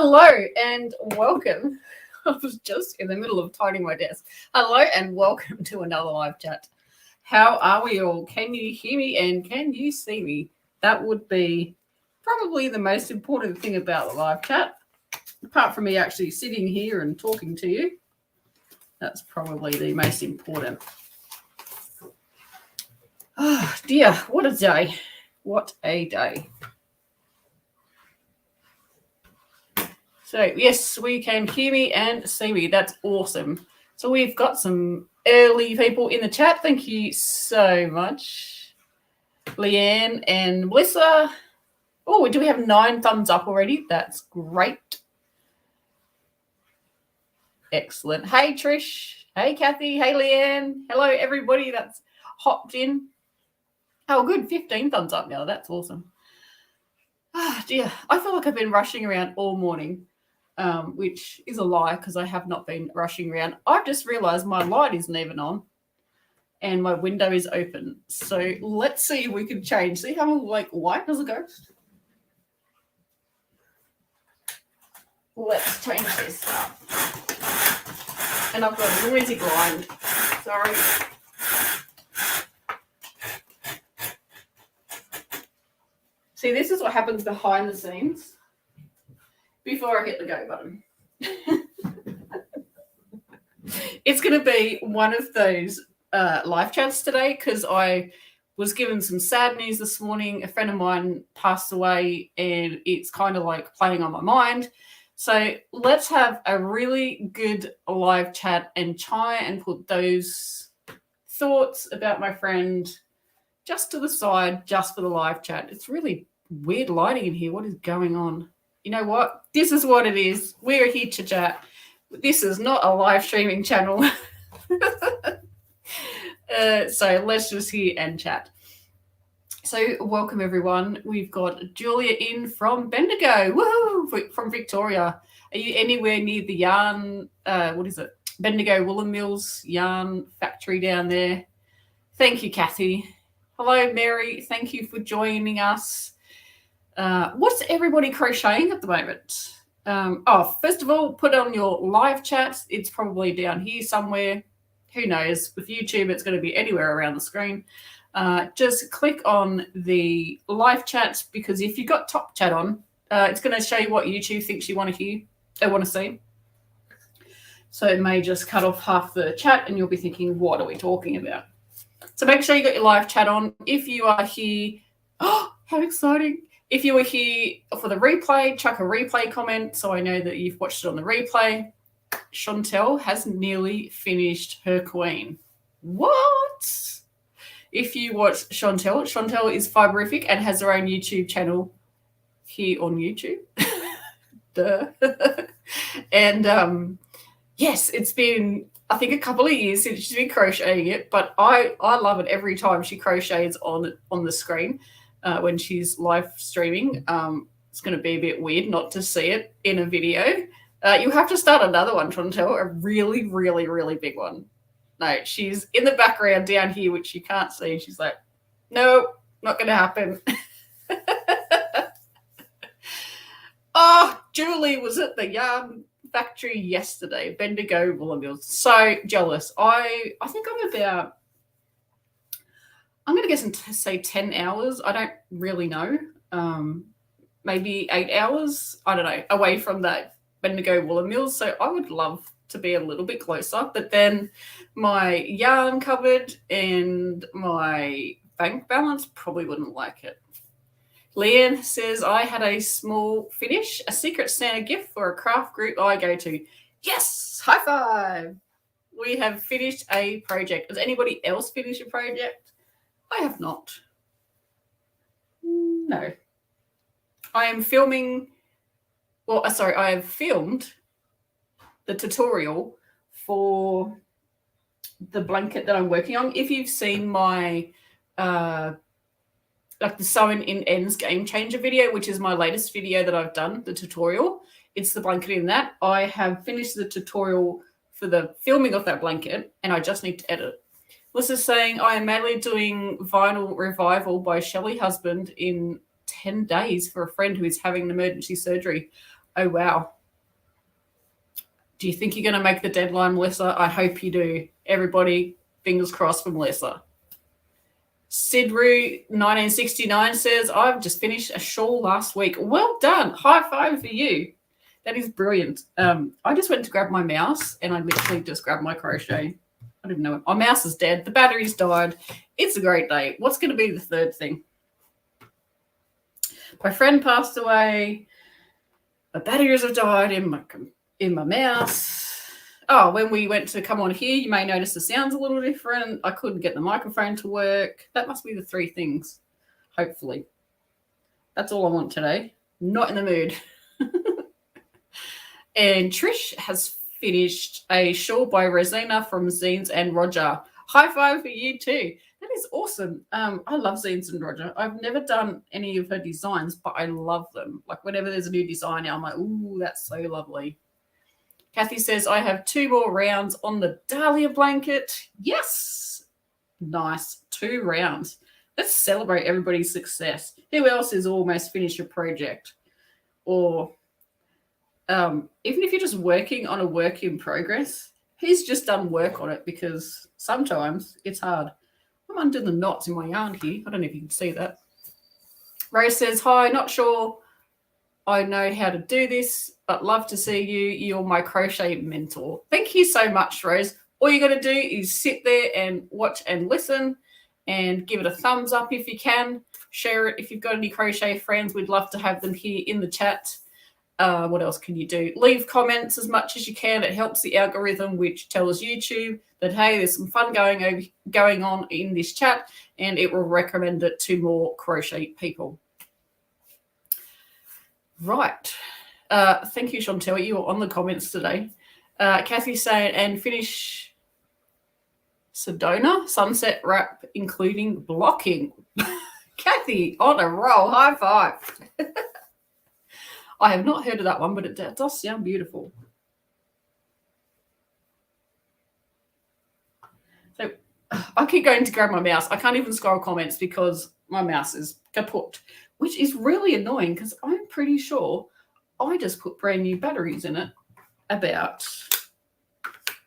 Hello and welcome. I was just in the middle of tidying my desk. Hello and welcome to another live chat. How are we all? Can you hear me and can you see me? That would be probably the most important thing about the live chat. Apart from me actually sitting here and talking to you, that's probably the most important. Oh dear, what a day. What a day. So, yes, we can hear me and see me. That's awesome. So we've got some early people in the chat. Thank you so much. Leanne and Melissa. Oh, do we have 9 thumbs up already? That's great. Excellent. Hey, Trish. Hey, Kathy. Hey, Leanne. Hello, everybody that's hopped in. Oh, good. 15 thumbs up now. That's awesome. Ah, dear. I feel like I've been rushing around all morning. Which is a lie because I have not been rushing around. I've just realized my light isn't even on and my window is open. So let's see if we can change. See how white does it go? Let's change this. And I've got a noisy blind. Sorry. See, this is what happens behind the scenes. Before I hit the go button. It's going to be one of those live chats today because I was given some sad news this morning. A friend of mine passed away and it's kind of like playing on my mind. So let's have a really good live chat and try and put those thoughts about my friend just to the side, just for the live chat. It's really weird lighting in here. What is going on? You know what? This is what it is. We're here to chat. This is not a live streaming channel. So let's just hear and chat. So welcome, everyone. We've got Julia in from Bendigo. Woohoo! From Victoria. Are you anywhere near the yarn, Bendigo Woolen Mills yarn factory down there? Thank you, Kathy. Hello, Mary. Thank you for joining us. What's everybody crocheting at the moment? First of all, put on your live chat. It's probably down here somewhere. Who knows? With YouTube, it's going to be anywhere around the screen. Just click on the live chat because if you've got top chat on, it's going to show you what YouTube thinks you want to hear or want to see. So it may just cut off half the chat and you'll be thinking, what are we talking about? So make sure you got your live chat on. If you are here, oh, how exciting. If you were here for the replay, chuck a replay comment so I know that you've watched it on the replay. Chantelle has nearly finished her queen. What? If you watch Chantelle is Fiberific and has her own YouTube channel here on YouTube. Duh. And yes, it's been, I think, a couple of years since she's been crocheting it, but I love it every time she crochets on the screen. When she's live streaming. It's going to be a bit weird not to see it in a video. You have to start another one, Chantelle, a really, really, really big one. No, she's in the background down here, which you can't see. She's like, no, not going to happen. Oh, Julie was at the yarn factory yesterday, Bendigo Woolen Mills. So jealous. I think I'm going to guess and say 10 hours. I don't really know. Maybe 8 hours. I don't know. Away from that Bendigo Woolen Mills. So I would love to be a little bit closer. But then my yarn cupboard and my bank balance probably wouldn't like it. Leanne says, I had a small finish, a Secret Santa gift for a craft group I go to. Yes! High five! We have finished a project. Has anybody else finished a project? I have not. No. I have filmed the tutorial for the blanket that I'm working on. If you've seen my the Sewn in Ends Game Changer video, which is my latest video that I've done, the tutorial, it's the blanket in that. I have finished the tutorial for the filming of that blanket and I just need to edit. Melissa's saying, I am mainly doing Vinyl Revival by Shelley Husband in 10 days for a friend who is having an emergency surgery. Oh, wow. Do you think you're going to make the deadline, Melissa? I hope you do. Everybody, fingers crossed for Melissa. Sidru 1969 says, I've just finished a shawl last week. Well done. High five for you. That is brilliant. I just went to grab my mouse and I literally just grabbed my crochet. I didn't know it. My mouse is dead. The battery's died. It's a great day. What's going to be the third thing? My friend passed away. My batteries have died in my mouse. Oh, when we went to come on here, you may notice the sound's a little different. I couldn't get the microphone to work. That must be the three things, hopefully. That's all I want today. Not in the mood. And Trish has finished a shawl by Rosina from Zines and Roger. High five for you too. That is awesome. I love Zines and Roger. I've never done any of her designs, but I love them. Like whenever there's a new design out, I'm like, ooh, that's so lovely. Kathy says, I have 2 more rounds on the Dahlia blanket. Yes. Nice. 2 rounds. Let's celebrate everybody's success. Who else has almost finished a project? Or even if you're just working on a work in progress, who's just done work on it? Because sometimes it's hard. I'm undoing the knots in my yarn here. I don't know if you can see that. Rose says, hi, not sure I know how to do this, but love to see you. You're my crochet mentor. Thank you so much, Rose. All you got to do is sit there and watch and listen and give it a thumbs up if you can. Share it if you've got any crochet friends. We'd love to have them here in the chat. What else can you do? Leave comments as much as you can. It helps the algorithm, which tells YouTube that, hey, there's some fun going on in this chat, and it will recommend it to more crochet people. Right. Thank you, Chantelle. You were on the comments today. Kathy's saying, and finish Sedona Sunset Wrap, including blocking. Kathy, on a roll. High five. I have not heard of that one, but it does sound beautiful. So I keep going to grab my mouse. I can't even scroll comments because my mouse is kaput, which is really annoying because I'm pretty sure I just put brand new batteries in it about,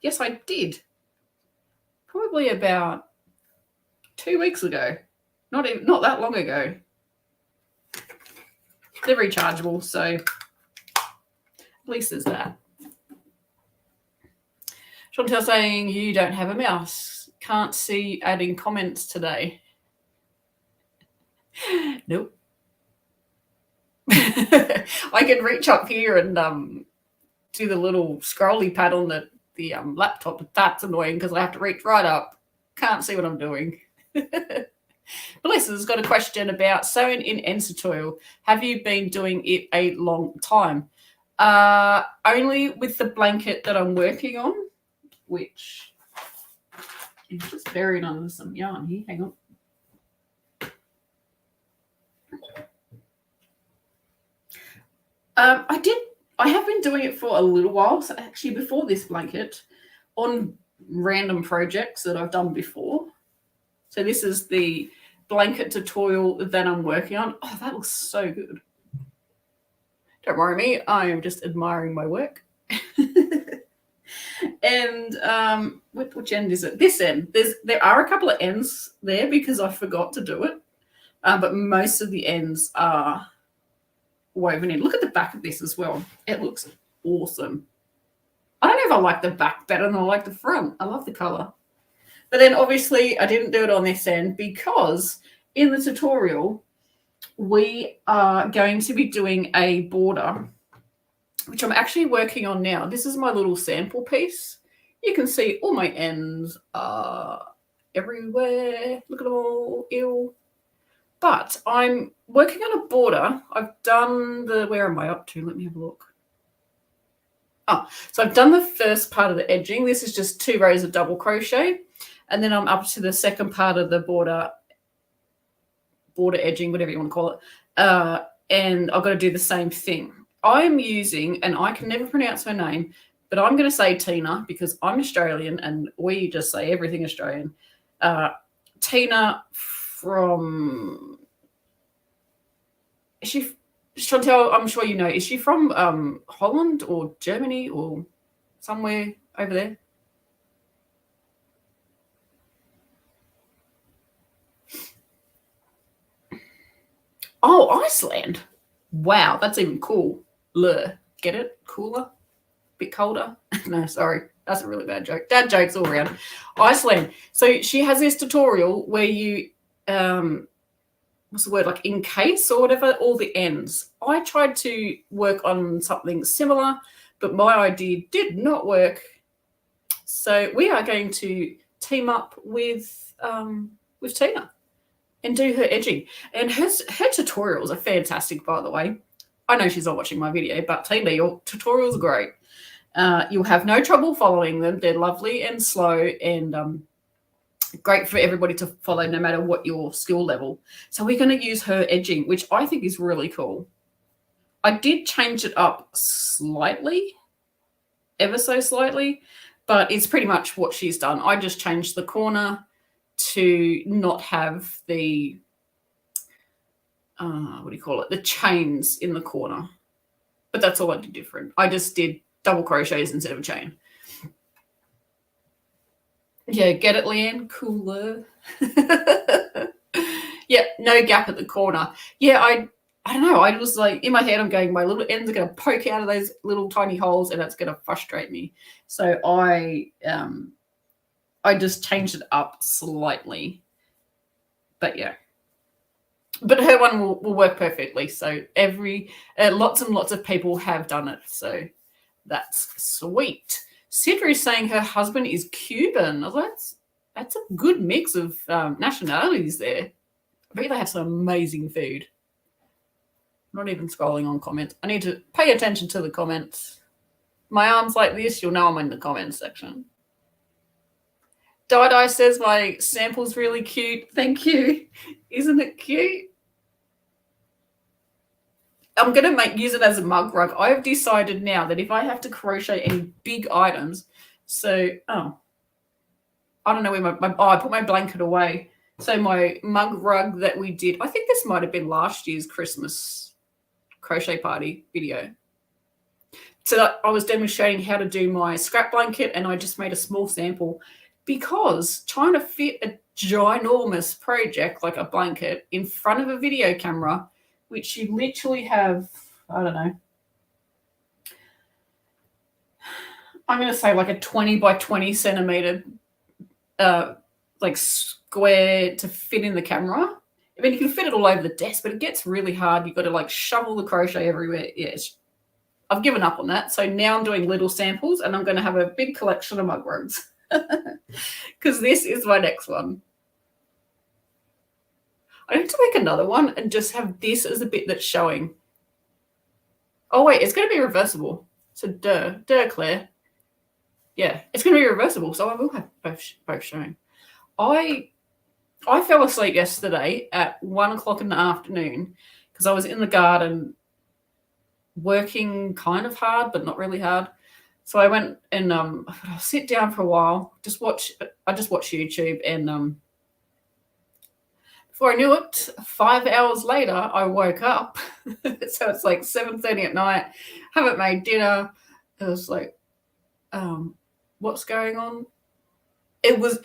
yes, I did. Probably about 2 weeks ago. Not that long ago. They're rechargeable, so at least there's that. Chantelle saying you don't have a mouse. Can't see adding comments today. Nope. I can reach up here and do the little scrolly pad on the laptop, but that's annoying because I have to reach right up. Can't see what I'm doing. Melissa's got a question about sewing in Ensitoil. Have you been doing it a long time? Only with the blanket that I'm working on, which is just buried under some yarn here. Hang on. I have been doing it for a little while. So actually before this blanket on random projects that I've done before. So this is the blanket tutorial that I'm working on. Oh, that looks so good. Don't worry me. I am just admiring my work. And which end is it? This end. There are a couple of ends there because I forgot to do it. But most of the ends are woven in. Look at the back of this as well. It looks awesome. I don't know if I like the back better than I like the front. I love the color. But then obviously I didn't do it on this end because in the tutorial we are going to be doing a border, which I'm actually working on now. This is my little sample piece. You can see all my ends are everywhere. Look at them all. Ew. But I'm working on a border. I've done where am I up to? Let me have a look. Oh, so I've done the first part of the edging. This is just 2 rows of double crochet. And then I'm up to the second part of the border edging, whatever you want to call it. And I've got to do the same thing. I'm using, and I can never pronounce her name, but I'm going to say Tina because I'm Australian and we just say everything Australian. Tina from, Chantelle, I'm sure you know, is she from Holland or Germany or somewhere over there? Oh, Iceland. Wow, that's even cool. Get it? Cooler? Bit colder? No, sorry. That's a really bad joke. Dad jokes all around. Iceland. So she has this tutorial where you what's the word, like encase or whatever, all the ends. I tried to work on something similar, but my idea did not work. So we are going to team up with Tina and do her edging. And her tutorials are fantastic, by the way. I know she's not watching my video, but Tina, your tutorials are great. You'll have no trouble following them. They're lovely and slow and great for everybody to follow no matter what your skill level. So we're going to use her edging, which I think is really cool. I did change it up slightly, ever so slightly, but it's pretty much what she's done. I just changed the corner to not have the, what do you call it, the chains in the corner. But that's all I did different. I just did double crochets instead of a chain. Yeah, get it, Leanne? Cooler. Yeah, no gap at the corner. Yeah, I don't know. I was like, in my head, I'm going, my little ends are going to poke out of those little tiny holes and it's going to frustrate me. So I just changed it up slightly. But yeah. But her one will work perfectly. So lots and lots of people have done it. So that's sweet. Sidra is saying her husband is Cuban. Oh, that's a good mix of nationalities there. I bet they have some amazing food. I'm not even scrolling on comments. I need to pay attention to the comments. My arm's like this, you'll know I'm in the comments section. Dai says my sample's really cute. Thank you. Isn't it cute? I'm going to use it as a mug rug. I've decided now that if I have to crochet any big items, I don't know where I put my blanket away. So my mug rug that we did, I think this might have been last year's Christmas crochet party video. So I was demonstrating how to do my scrap blanket and I just made a small sample because trying to fit a ginormous project like a blanket in front of a video camera, which you literally have, I don't know, I'm going to say like a 20 by 20 centimeter like square to fit in the camera. I mean, you can fit it all over the desk, but it gets really hard. You've got to like shovel the crochet everywhere. Yes, I've given up on that. So now I'm doing little samples and I'm going to have a big collection of mug rugs because this is my next one. I need to make another one and just have this as a bit that's showing. Oh, wait, it's going to be reversible. So, Clare. Yeah, it's going to be reversible, so I will have both showing. I fell asleep yesterday at 1 o'clock in the afternoon because I was in the garden working kind of hard, but not really hard. So I went and I'll sit down for a while, I just watched YouTube and before I knew it, 5 hours later, I woke up. So it's like 7:30 at night. Haven't made dinner. It was like, what's going on? It was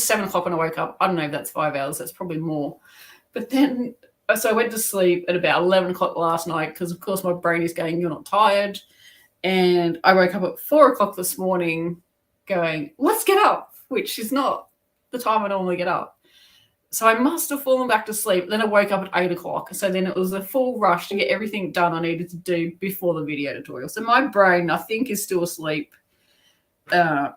7 o'clock when I woke up. I don't know if that's 5 hours. That's probably more. But then, so I went to sleep at about 11 o'clock last night because, of course, my brain is going, you're not tired. And I woke up at 4 o'clock this morning going, let's get up, which is not the time I normally get up. So I must have fallen back to sleep. Then I woke up at 8 o'clock. So then it was a full rush to get everything done I needed to do before the video tutorial. So my brain, I think, is still asleep. Yeah.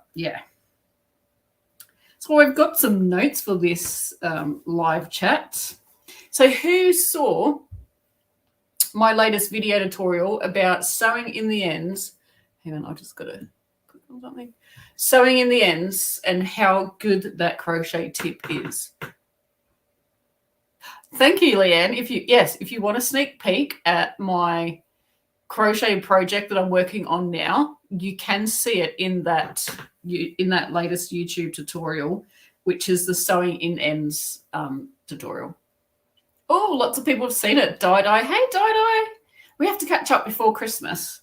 So we've got some notes for this live chat. So who saw my latest video tutorial about sewing in the ends? Hang on, I just got to click on something. Sewing in the ends and how good that crochet tip is. Thank you, Leanne. If you want a sneak peek at my crochet project that I'm working on now, you can see it in that latest YouTube tutorial, which is the sewing in ends tutorial. Oh, lots of people have seen it. Di-Di. Hey, Di-Di. We have to catch up before Christmas.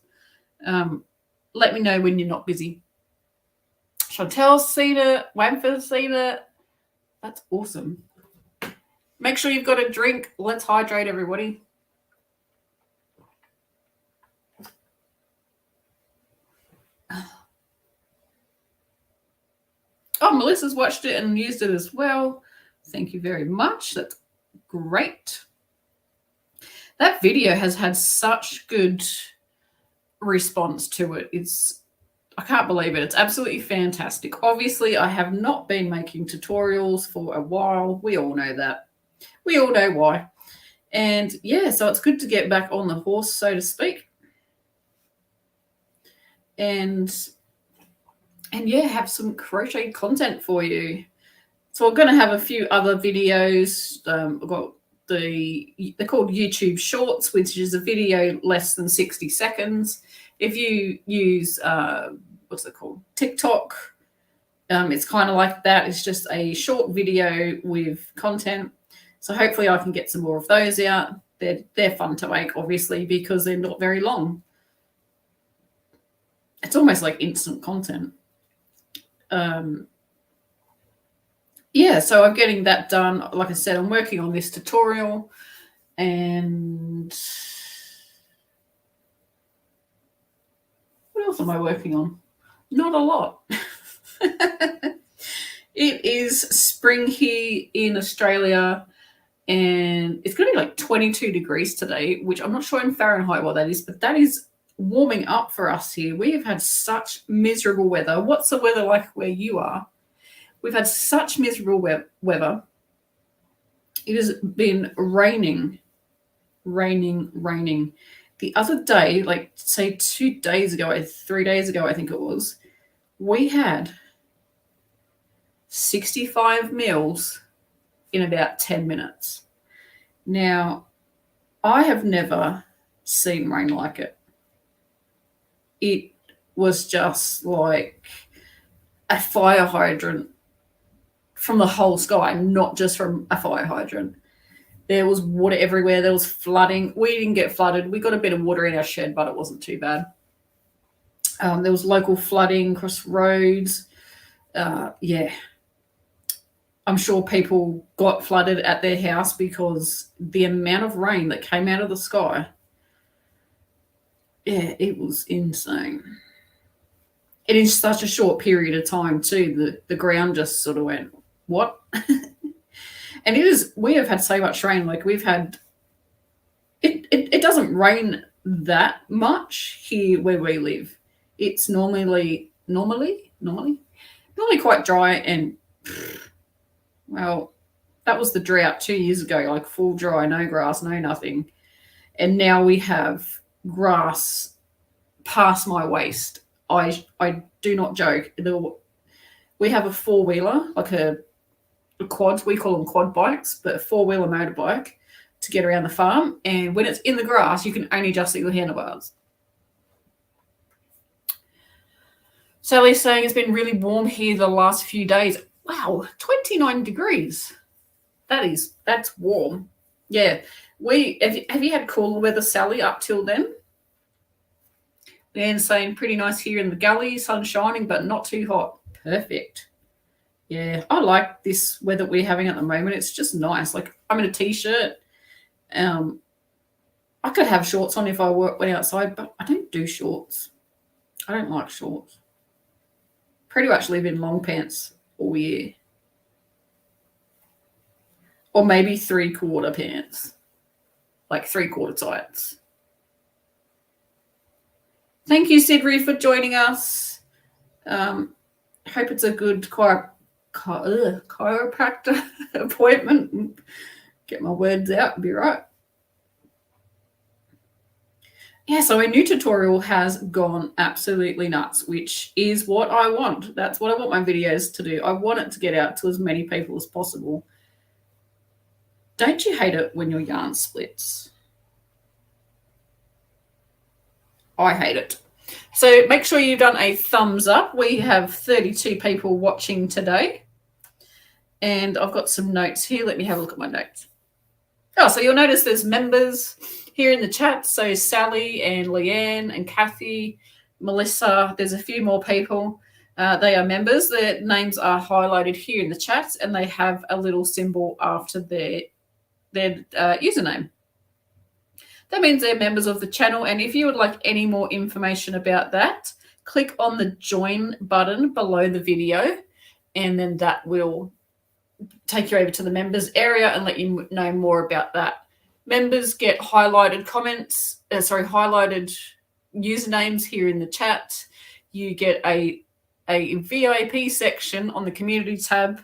Let me know when you're not busy. Chantelle's seen it. Wamford's seen it. That's awesome. Make sure you've got a drink. Let's hydrate, everybody. Oh, Melissa's watched it and used it as well. Thank you very much. That's great. That video has had such good response to it. I can't believe it. It's absolutely fantastic. Obviously, I have not been making tutorials for a while. We all know that. We all know why. And yeah, so it's good to get back on the horse, so to speak. And yeah, have some crochet content for you. So I'm going to have a few other videos. I've got they're called YouTube Shorts, which is a video less than 60 seconds. If you use, what's it called? TikTok, it's kind of like that. It's just a short video with content. So hopefully I can get some more of those out. They're fun to make, obviously, because they're not very long. It's almost like instant content. Yeah, so I'm getting that done. Like I said, I'm working on this tutorial, and what else am I working on? Not a lot. It is spring here in Australia, and it's going to be like 22 degrees today, which I'm not sure in Fahrenheit what that is, but that is warming up for us here. We have had such miserable weather. What's the weather like where you are? We've had such miserable weather. It has been raining. The other day, like say 2 days ago, 3 days ago, I think it was, we had 65 mils in about 10 minutes. Now, I have never seen rain like it. It was just like a fire hydrant from the whole sky, not just from a fire hydrant. There was water everywhere. There was flooding. We didn't get flooded. We got a bit of water in our shed, but it wasn't too bad. There was local flooding across roads. Yeah. I'm sure people got flooded at their house because the amount of rain that came out of the sky, yeah, it was insane. And in such a short period of time too, the ground just sort of went, what? And we have had so much rain. Like we've had, it doesn't rain that much here where we live. It's normally quite dry, and well, that was the drought 2 years ago, like full dry, no grass, no nothing. And now we have grass past my waist. I do not joke. We have a four-wheeler, like a quad. We call them quad bikes, but a four-wheeler motorbike to get around the farm. And when it's in the grass, you can only just see the handlebars. Sally's saying it's been really warm here the last few days. Wow, 29 degrees. That's warm. Yeah. Have you had cooler weather, Sally, up till then? Leanne's saying pretty nice here in the gully, sun shining, but not too hot. Perfect. Yeah, I like this weather we're having at the moment. It's just nice. Like I'm in a t-shirt. I could have shorts on if I went outside, but I don't do shorts. I don't like shorts. Pretty much live in long pants all year. Or maybe 3/4 pants. Like 3/4 tights. Thank you, Sidri, for joining us. Hope it's a good chiropractor appointment. Get my words out, be right. Yeah, so our new tutorial has gone absolutely nuts, which is what I want. That's what I want my videos to do. I want it to get out to as many people as possible. Don't you hate it when your yarn splits? I hate it. So make sure you've done a thumbs up. We have 32 people watching today. And I've got some notes here. Let me have a look at my notes. Oh, so you'll notice there's members here in the chat. So Sally and Leanne and Kathy, Melissa, there's a few more people. They are members. Their names are highlighted here in the chat, and they have a little symbol after their username. That means they're members of the channel. And if you would like any more information about that, click on the join button below the video, and then that will take you over to the members area and let you know more about that. Members get highlighted comments, highlighted usernames here in the chat. You get a VIP section on the community tab.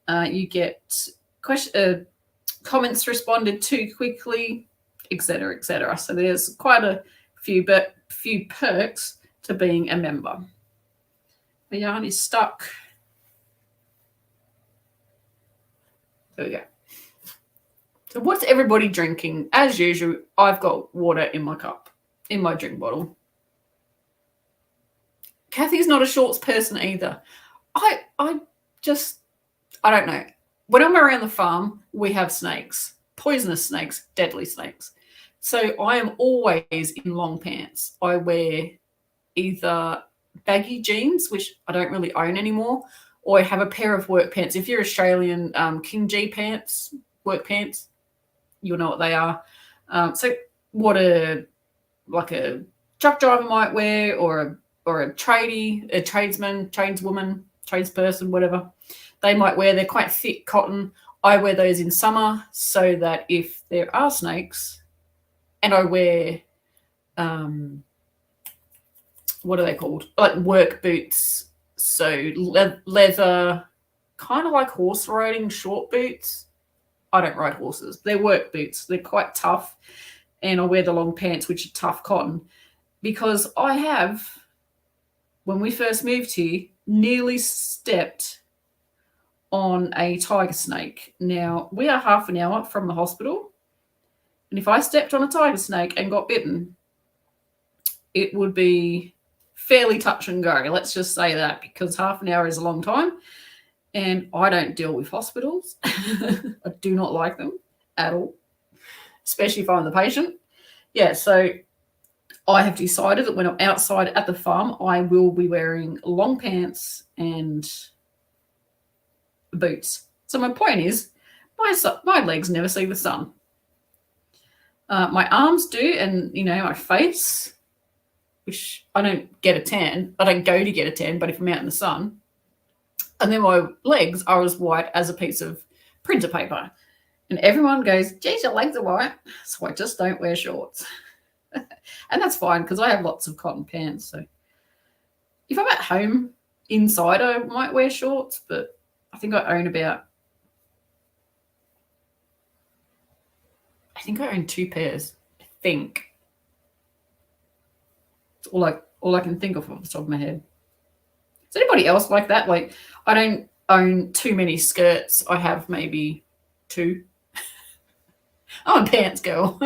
You get comments responded to quickly, etc., etc. So there's quite a few perks to being a member. The yarn is stuck. There we go. So what's everybody drinking? As usual, I've got water in my cup, in my drink bottle. Kathy's not a shorts person either. I don't know. When I'm around the farm, we have snakes, poisonous snakes, deadly snakes. So I am always in long pants. I wear either baggy jeans, which I don't really own anymore, or I have a pair of work pants. If you're Australian, King G pants, work pants, you'll know what they are. So what a truck driver might wear, or a tradie, a tradesman, tradeswoman, tradesperson, whatever they might wear. They're quite thick cotton. I wear those in summer so that if there are snakes, and I wear, what are they called? Like work boots. So leather, kind of like horse riding short boots. I don't ride horses. They're work boots. They're quite tough. And I wear the long pants, which are tough cotton. Because I have, when we first moved here, nearly stepped on a tiger snake. Now, we are half an hour from the hospital. And if I stepped on a tiger snake and got bitten, it would be fairly touch and go. Let's just say that, because half an hour is a long time. And I don't deal with hospitals. I do not like them at all, especially if I'm the patient. Yeah, so I have decided that when I'm outside at the farm, I will be wearing long pants and boots. So my point is, my legs never see the sun. My arms do, and, my face, which I don't get a tan. I don't go to get a tan, but if I'm out in the sun. And then my legs are as white as a piece of printer paper. And everyone goes, geez, your legs are white. So I just don't wear shorts. And that's fine, because I have lots of cotton pants. So if I'm at home inside, I might wear shorts, but I think I own two pairs. I think. It's all I can think of off the top of my head. Is anybody else like that? Like, I don't own too many skirts. I have maybe 2. I'm a pants girl.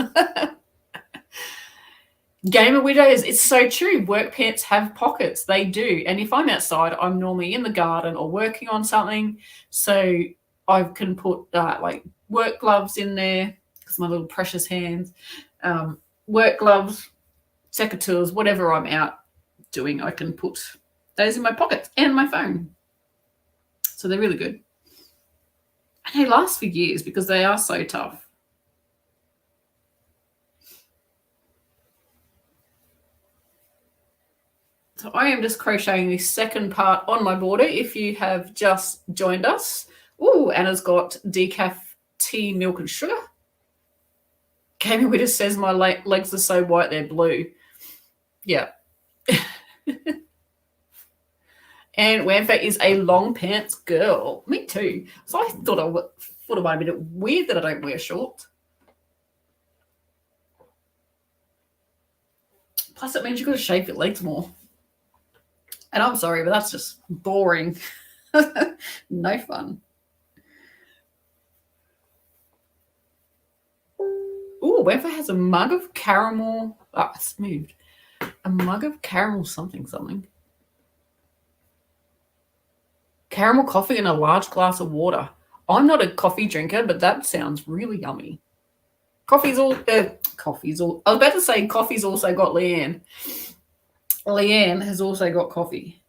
Gamer widows, it's so true. Work pants have pockets. They do. And if I'm outside, I'm normally in the garden or working on something. So I can put work gloves in there, because my little precious hands. Work gloves, secateurs, whatever I'm out doing, I can put those in my pockets, and my phone. So they're really good. And they last for years because they are so tough. So I am just crocheting the second part on my border. If you have just joined us. Ooh, Anna's got decaf tea, milk and sugar. Gaming Widow says my legs are so white they're blue. Yeah. And Wamfa is a long pants girl. Me too. So I thought it might be a bit weird that I don't wear shorts. Plus, it means you've got to shave your legs more. And I'm sorry, but that's just boring. No fun. Ooh, Wamfa has a mug of caramel. Ah, it's moved. A mug of caramel something. Caramel coffee and a large glass of water. I'm not a coffee drinker, but that sounds really yummy. Coffee's all. Coffee's all. I was about to say coffee's also got Leanne. Leanne has also got coffee.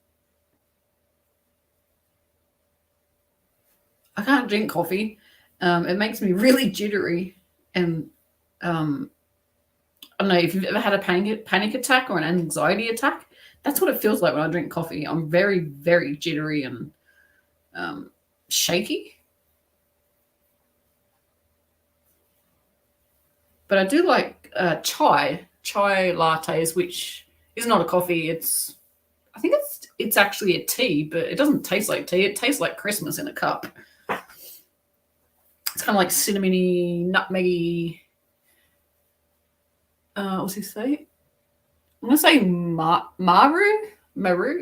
I can't drink coffee. It makes me really jittery, and I don't know if you've ever had a panic attack or an anxiety attack. That's what it feels like when I drink coffee. I'm very, very jittery and shaky. But I do like chai lattes, which is not a coffee. I think it's actually a tea, but it doesn't taste like tea. It tastes like Christmas in a cup. It's kind of like cinnamony, nutmeggy. What's he say? I'm going to say Maru.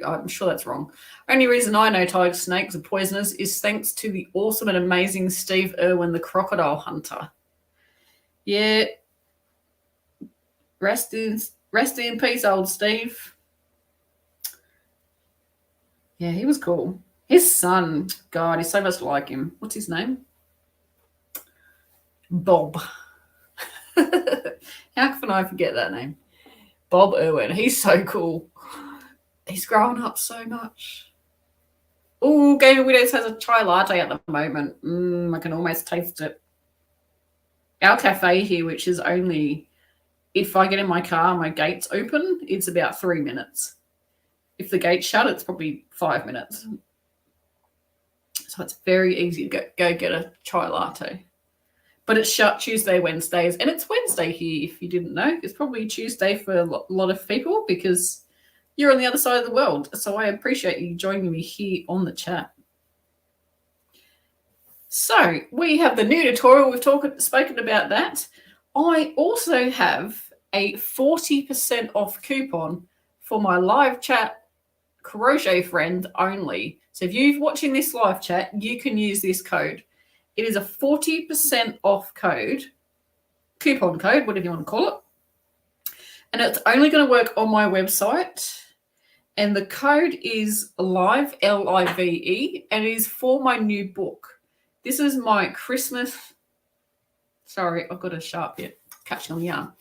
I'm sure that's wrong. Only reason I know tiger snakes are poisonous is thanks to the awesome and amazing Steve Irwin, the crocodile hunter. Yeah. Rest in peace, old Steve. Yeah, he was cool. His son, God, he's so much like him. What's his name? Bob. How can I forget that name? Bob Irwin. He's so cool. He's growing up so much. Oh, Game of Widows has a chai latte at the moment. I can almost taste it. Our cafe here, which is only, if I get in my car, my gate's open, it's about 3 minutes. If the gate's shut, it's probably 5 minutes. So it's very easy to go get a chai latte. But it's shut Tuesday, Wednesdays, and it's Wednesday here, if you didn't know. It's probably Tuesday for a lot of people because you're on the other side of the world. So I appreciate you joining me here on the chat. So we have the new tutorial. We've spoken about that. I also have a 40% off coupon for my live chat crochet friend only. So if you're watching this live chat, you can use this code. It is a 40% off coupon code, whatever you want to call it. And it's only going to work on my website. And the code is LIVE, L-I-V-E, and it is for my new book. This is my Christmas. Sorry, I've got a sharp bit catching on the yarn.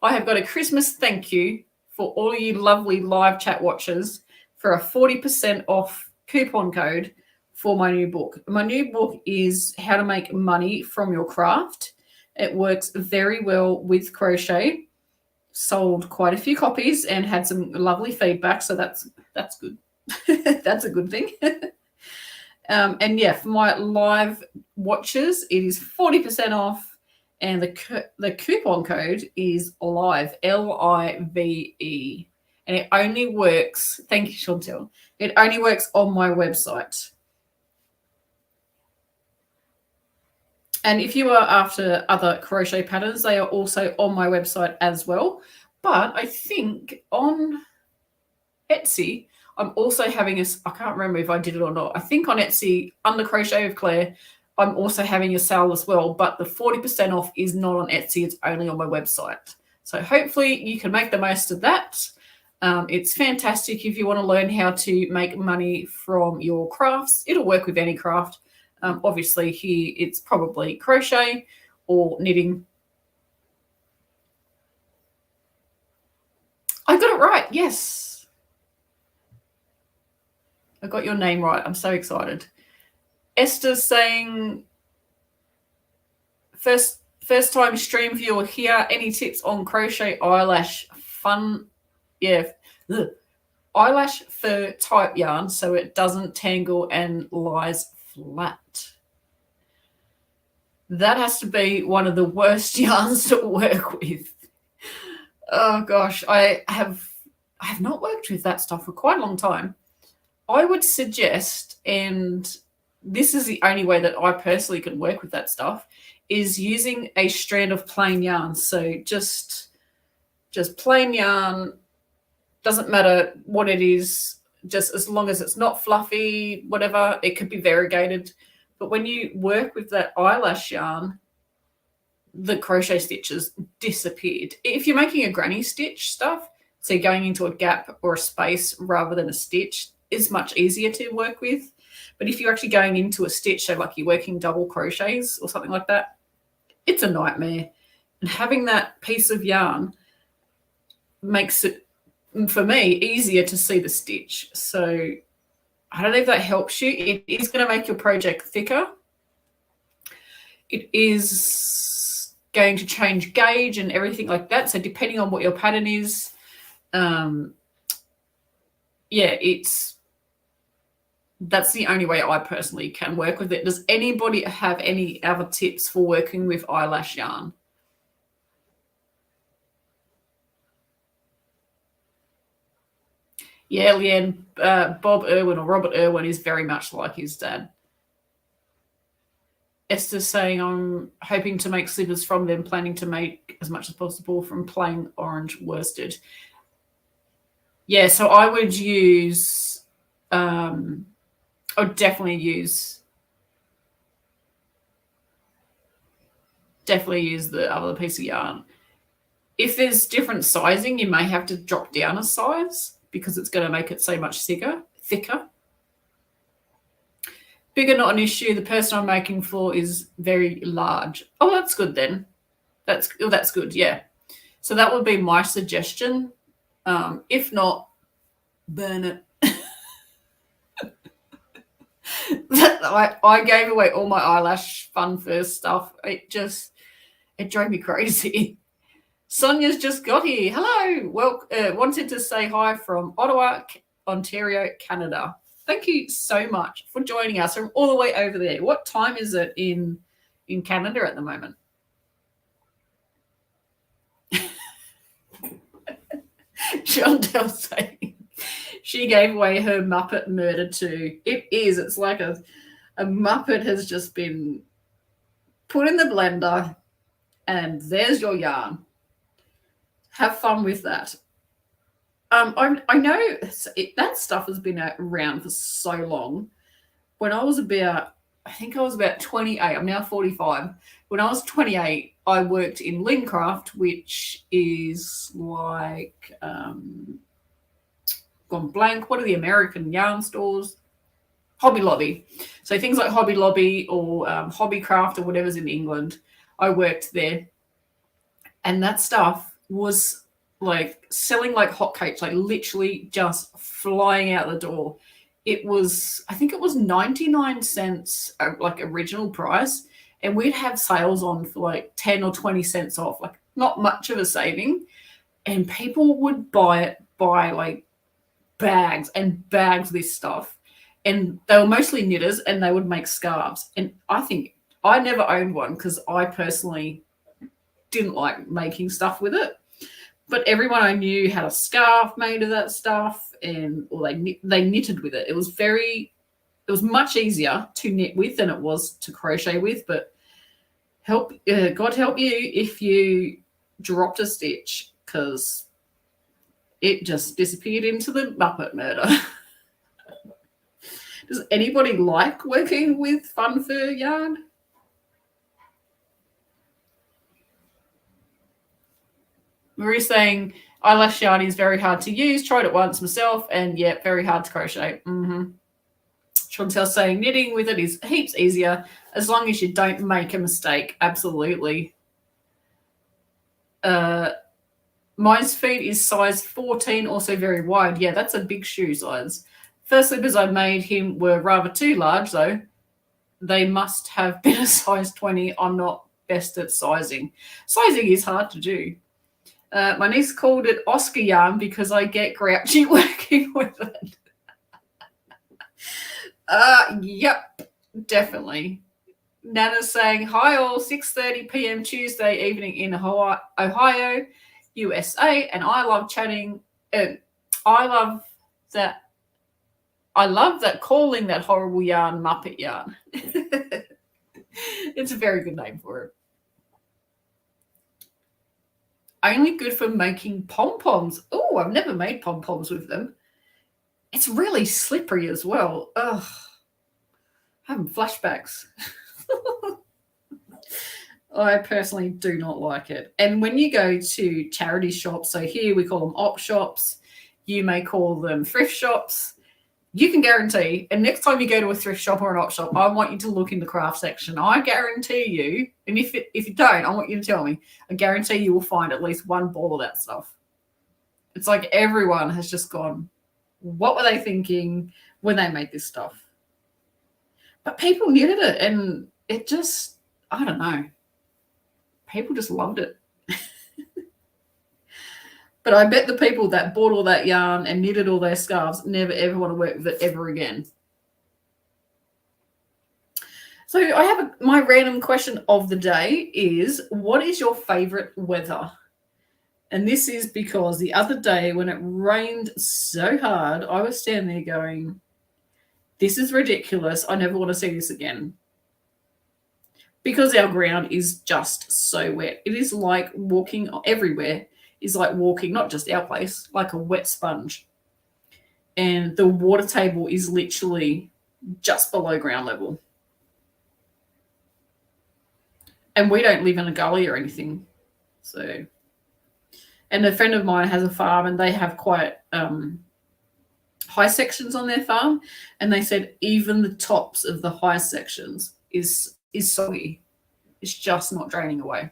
I have got a Christmas thank you for all of you lovely live chat watchers for a 40% off coupon code for my new book. My new book is How to Make Money from Your Craft. It works very well with crochet. Sold quite a few copies and had some lovely feedback, so that's good. That's a good thing. And yeah, for my live watchers, it is 40% off, and the coupon code is LIVE, L-I-V-E, and it only works. Thank you, Chantelle. It only works on my website. And if you are after other crochet patterns, they are also on my website as well. But I think on Etsy, I'm also having I can't remember if I did it or not. I think on Etsy, under Crochet with Claire, I'm also having a sale as well. But the 40% off is not on Etsy. It's only on my website. So hopefully you can make the most of that. It's fantastic if you want to learn how to make money from your crafts. It'll work with any craft. Obviously here it's probably crochet or knitting. I got it right. Yes. I got your name right. I'm so excited. Esther's saying, first time stream viewer here. Any tips on crochet eyelash fun? Yeah. Ugh. Eyelash fur type yarn so it doesn't tangle and lies flat. That has to be one of the worst yarns to work with. Oh gosh, I have not worked with that stuff for quite a long time. I would suggest, and this is the only way that I personally can work with that stuff, is using a strand of plain yarn. So just plain yarn, doesn't matter what it is, just as long as it's not fluffy, whatever, it could be variegated. But when you work with that eyelash yarn, the crochet stitches disappeared. If you're making a granny stitch stuff, so going into a gap or a space rather than a stitch, is much easier to work with. But if you're actually going into a stitch, so like you're working double crochets or something like that, it's a nightmare. And having that piece of yarn makes it, for me, easier to see the stitch. So I don't know if that helps you. It is going to make your project thicker. It is going to change gauge and everything like that. So depending on what your pattern is, that's the only way I personally can work with it. Does anybody have any other tips for working with eyelash yarn? Yeah, Leanne, Bob Irwin or Robert Irwin is very much like his dad. Esther's saying, I'm hoping to make slippers from them, planning to make as much as possible from plain orange worsted. Yeah, so I would use, I would definitely use the other piece of yarn. If there's different sizing, you may have to drop down a size because it's going to make it so much thicker. Bigger, not an issue. The person I'm making for is very large. Oh, that's good then. That's good, yeah. So that would be my suggestion. If not, burn it. I gave away all my eyelash fun first stuff. It drove me crazy. Sonia's just got here. Hello. Well, wanted to say hi from Ottawa, Ontario, Canada. Thank you so much for joining us from all the way over there. What time is it in Canada at the moment? Chantelle saying she gave away her Muppet murder too. It is. It's like a Muppet has just been put in the blender and there's your yarn. Have fun with that. I know that stuff has been around for so long. When I was about 28. I'm now 45. When I was 28, I worked in Lincraft, which is like gone blank. What are the American yarn stores? Hobby Lobby. So things like Hobby Lobby or Hobbycraft or whatever's in England. I worked there, and that stuff was like selling like hotcakes, like literally just flying out the door. I think it was 99 cents, like original price. And we'd have sales on for like 10 or 20 cents off, like not much of a saving. And people would buy like bags and bags of this stuff. And they were mostly knitters and they would make scarves. And I think I never owned one because I personally didn't like making stuff with it. But everyone I knew had a scarf made of that stuff, or they knitted with it. It was much easier to knit with than it was to crochet with. But God help you if you dropped a stitch, because it just disappeared into the Muppet murder. Does anybody like working with fun fur yarn? Marie's saying eyelash yarn is very hard to use. Tried it once myself, and yeah, very hard to crochet. Chantelle's saying knitting with it is heaps easier as long as you don't make a mistake. Absolutely. Mine's feet is size 14, also very wide. Yeah, that's a big shoe size. First slippers I made him were rather too large, though. They must have been a size 20. I'm not best at sizing. Sizing is hard to do. My niece called it Oscar yarn because I get grouchy working with it. Yep, definitely. Nana's saying, hi all, 6:30 p.m. Tuesday evening in Ohio, USA, and I love chatting. I love that calling that horrible yarn Muppet yarn. It's a very good name for it. Only good for making pom-poms. Oh, I've never made pom-poms with them. It's really slippery as well. Ugh. Having flashbacks. I personally do not like it. And when you go to charity shops, so here we call them op shops, you may call them thrift shops, You can guarantee, and next time you go to a thrift shop or an op shop, I want you to look in the craft section. I guarantee you, and if you don't, I want you to tell me, I guarantee you will find at least one ball of that stuff. It's like everyone has just gone, what were they thinking when they made this stuff? But people needed it, and it just, I don't know. People just loved it. But I bet the people that bought all that yarn and knitted all their scarves never ever want to work with it ever again. So I have my random question of the day is, what is your favorite weather? And this is because the other day when it rained so hard, I was standing there going, this is ridiculous. I never want to see this again. Because our ground is just so wet. It is like walking everywhere. Is like walking, not just our place, like a wet sponge. And the water table is literally just below ground level. And we don't live in a gully or anything. So, and a friend of mine has a farm and they have quite high sections on their farm. And they said even the tops of the high sections is soggy. It's just not draining away.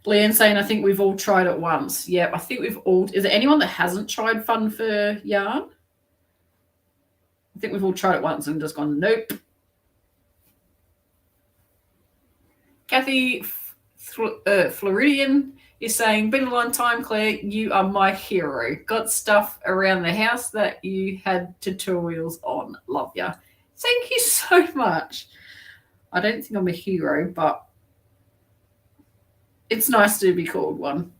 Leanne saying, I think we've all tried it once. Yeah, I think we've all. Is there anyone that hasn't tried Fun for Yarn? I think we've all tried it once and just gone, nope. Kathy Floridian is saying, been a long time, Claire. You are my hero. Got stuff around the house that you had tutorials on. Love ya. Thank you so much. I don't think I'm a hero, but it's nice to be called one.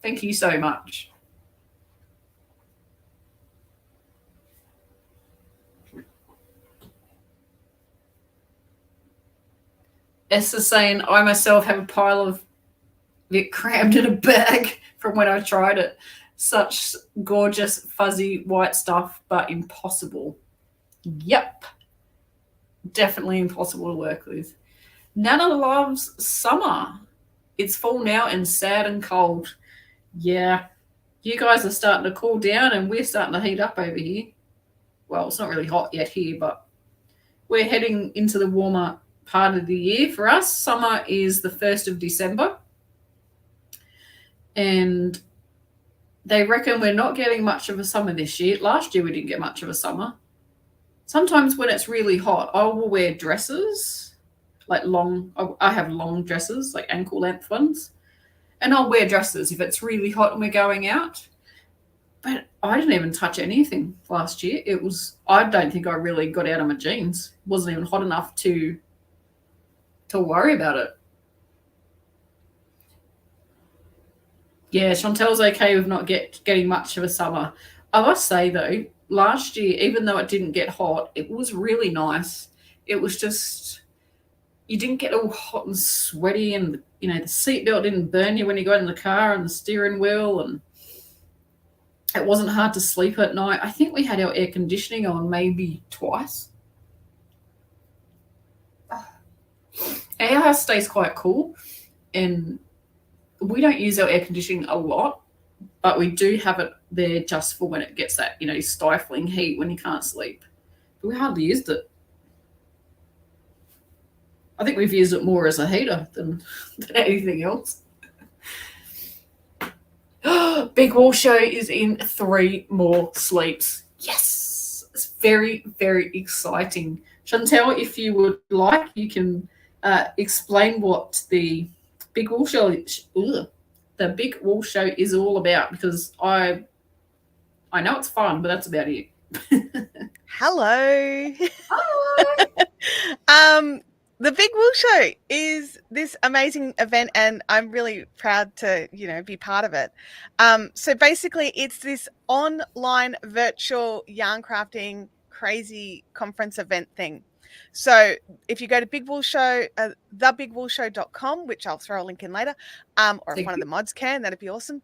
Thank you so much. Esther's saying, I myself have a pile of it crammed in a bag from when I tried it. Such gorgeous, fuzzy white stuff, but impossible. Yep. Definitely impossible to work with. Nana loves summer. It's fall now and sad and cold. Yeah. You guys are starting to cool down and we're starting to heat up over here. Well, it's not really hot yet here, but we're heading into the warmer part of the year for us. Summer is the 1st of December. And they reckon we're not getting much of a summer this year. Last year we didn't get much of a summer. Sometimes when it's really hot, I will wear dresses, like I have long dresses, like ankle length ones. And I'll wear dresses if it's really hot and we're going out. But I didn't even touch anything last year. I don't think I really got out of my jeans. It wasn't even hot enough to worry about it. Yeah, Chantel's okay with not getting much of a summer. I must say, though, last year, even though it didn't get hot, it was really nice. It was just, you didn't get all hot and sweaty, and, the seatbelt didn't burn you when you got in the car, and the steering wheel, and it wasn't hard to sleep at night. I think we had our air conditioning on maybe twice. Our house stays quite cool, and we don't use our air conditioning a lot, but we do have it there just for when it gets that, stifling heat when you can't sleep. But we hardly used it. I think we've used it more as a heater than anything else. Big Wool Show is in 3 more sleeps. Yes! It's very, very exciting. Chantelle, if you would like, you can explain what the Big Wool Show is all about, because I know it's fun, but that's about it. Hello. Hi. The Big Wool Show is this amazing event, and I'm really proud to, be part of it. So basically, it's this online virtual yarn crafting crazy conference event thing. So if you go to Big Wool Show, thebigwoolshow.com, which I'll throw a link in later, or if one of the mods can, that'd be awesome.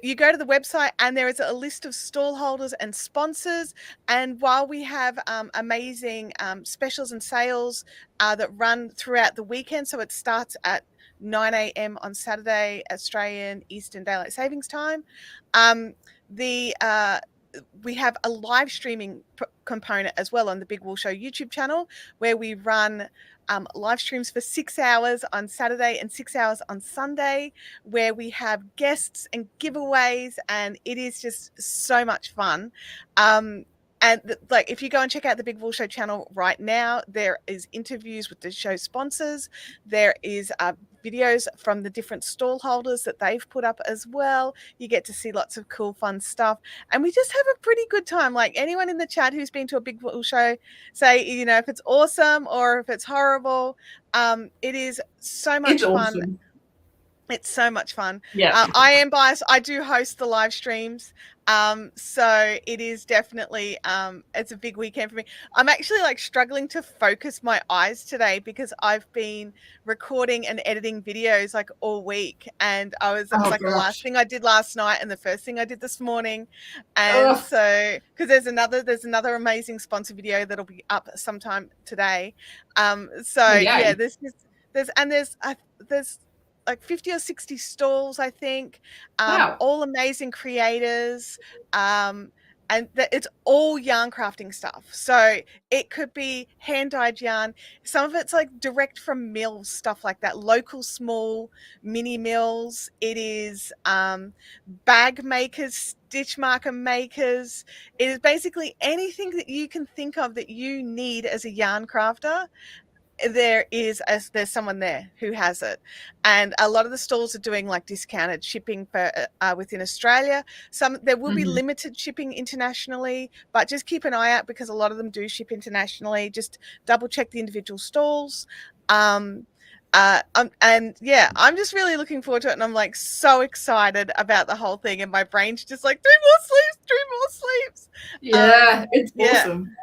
You go to the website and there is a list of stall holders and sponsors. And while we have amazing specials and sales that run throughout the weekend, so it starts at 9 a.m. on Saturday, Australian Eastern Daylight Savings Time. we have a live streaming component as well on the Big Wool Show YouTube channel, where we run live streams for 6 hours on Saturday and 6 hours on Sunday, where we have guests and giveaways, and it is just so much fun. Like, if you go and check out the Big Wool Show channel right now, there is interviews with the show sponsors. There is videos from the different stall holders that they've put up as well. You get to see lots of cool, fun stuff. And we just have a pretty good time. Like, anyone in the chat who's been to a Big Wool Show, say, you know, if it's awesome or if it's horrible. It is so much fun. Awesome. It's so much fun. Yeah. I am biased. I do host the live streams. So it is definitely, it's a big weekend for me. I'm actually like struggling to focus my eyes today because I've been recording and editing videos like all week. And it was like the last thing I did last night and the first thing I did this morning. And so, because there's another amazing sponsor video that'll be up sometime today. Yeah, there's like 50 or 60 stalls, I think. Wow. All amazing creators. And it's all yarn crafting stuff. So it could be hand-dyed yarn. Some of it's like direct from mills, stuff like that. Local small mini mills. It is bag makers, stitch marker makers. It is basically anything that you can think of that you need as a yarn crafter. There's someone there who has it, and a lot of the stalls are doing like discounted shipping for within Australia. There will be limited shipping internationally, but just keep an eye out because a lot of them do ship internationally. Just double check the individual stalls. And yeah, I'm just really looking forward to it, and I'm like so excited about the whole thing, and my brain's just like 3 more sleeves. Yeah, it's awesome.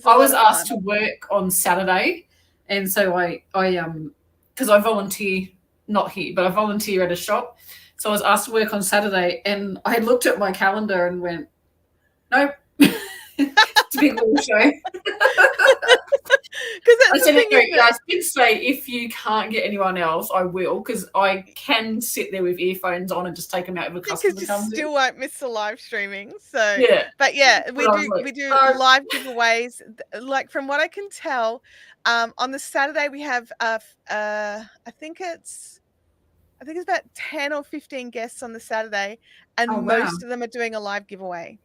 I was asked to work on Saturday. And so I because I volunteer, not here, but I volunteer at a shop. So I was asked to work on Saturday, and I looked at my calendar and went, nope, it's a Big Wool Show. I said, I did say if you can't get anyone else, I will, because I can sit there with earphones on and just take them out if a customer comes in. Because you still won't miss the live streaming. So yeah, but yeah, we do live giveaways. Like, from what I can tell, on the Saturday we have I think it's about 10 or 15 guests on the Saturday, and most of them are doing a live giveaway.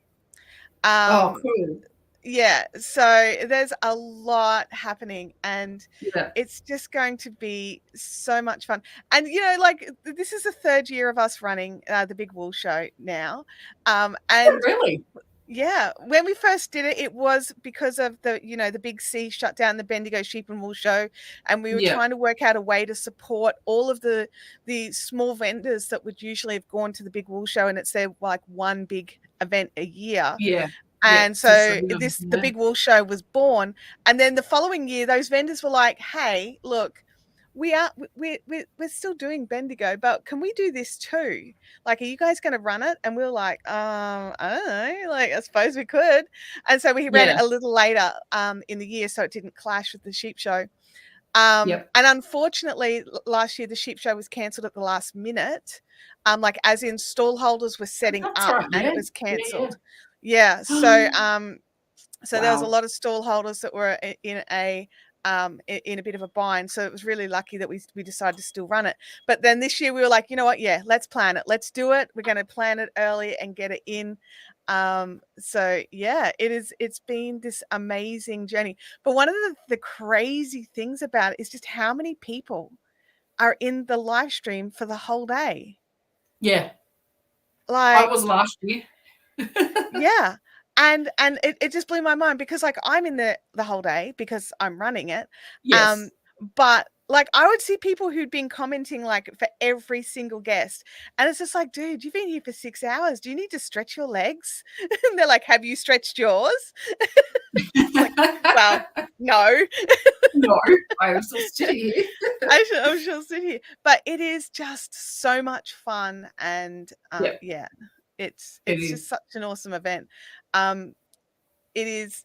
Cool. Yeah, so there's a lot happening, and it's just going to be so much fun. And you know, like, this is the 3rd year of us running the Big Wool Show now. And really? Yeah, when we first did it, it was because of the Big C shut down the Bendigo Sheep and Wool Show, and we were trying to work out a way to support all of the small vendors that would usually have gone to the Big Wool Show, and it's their like one big event a year. Yeah. And so the Big Wool Show was born. And then the following year, those vendors were like, hey, look, we're still doing Bendigo, but can we do this too? Like, are you guys going to run it? And we were like, I don't know, like, I suppose we could. And so we ran it a little later in the year, so it didn't clash with the sheep show. And unfortunately, last year the sheep show was cancelled at the last minute. Like, as in, stall holders were setting up and it was cancelled. Yeah. So there was a lot of stall holders that were in a bit of a bind. So it was really lucky that we decided to still run it. But then this year we were like, you know what? Yeah, let's plan it. Let's do it. We're going to plan it early and get it in. So yeah, it's been this amazing journey. But one of the crazy things about it is just how many people are in the live stream for the whole day. Yeah. Like, I was last year. Yeah. And it just blew my mind because, like, I'm in the whole day because I'm running it. Yes. But like, I would see people who'd been commenting like for every single guest, and it's just like, dude, you've been here for 6 hours. Do you need to stretch your legs? And they're like, have you stretched yours? Like, well, no. No, I'm still sitting here. I'm still sitting here. But it is just so much fun, and yeah. It's just such an awesome event. It's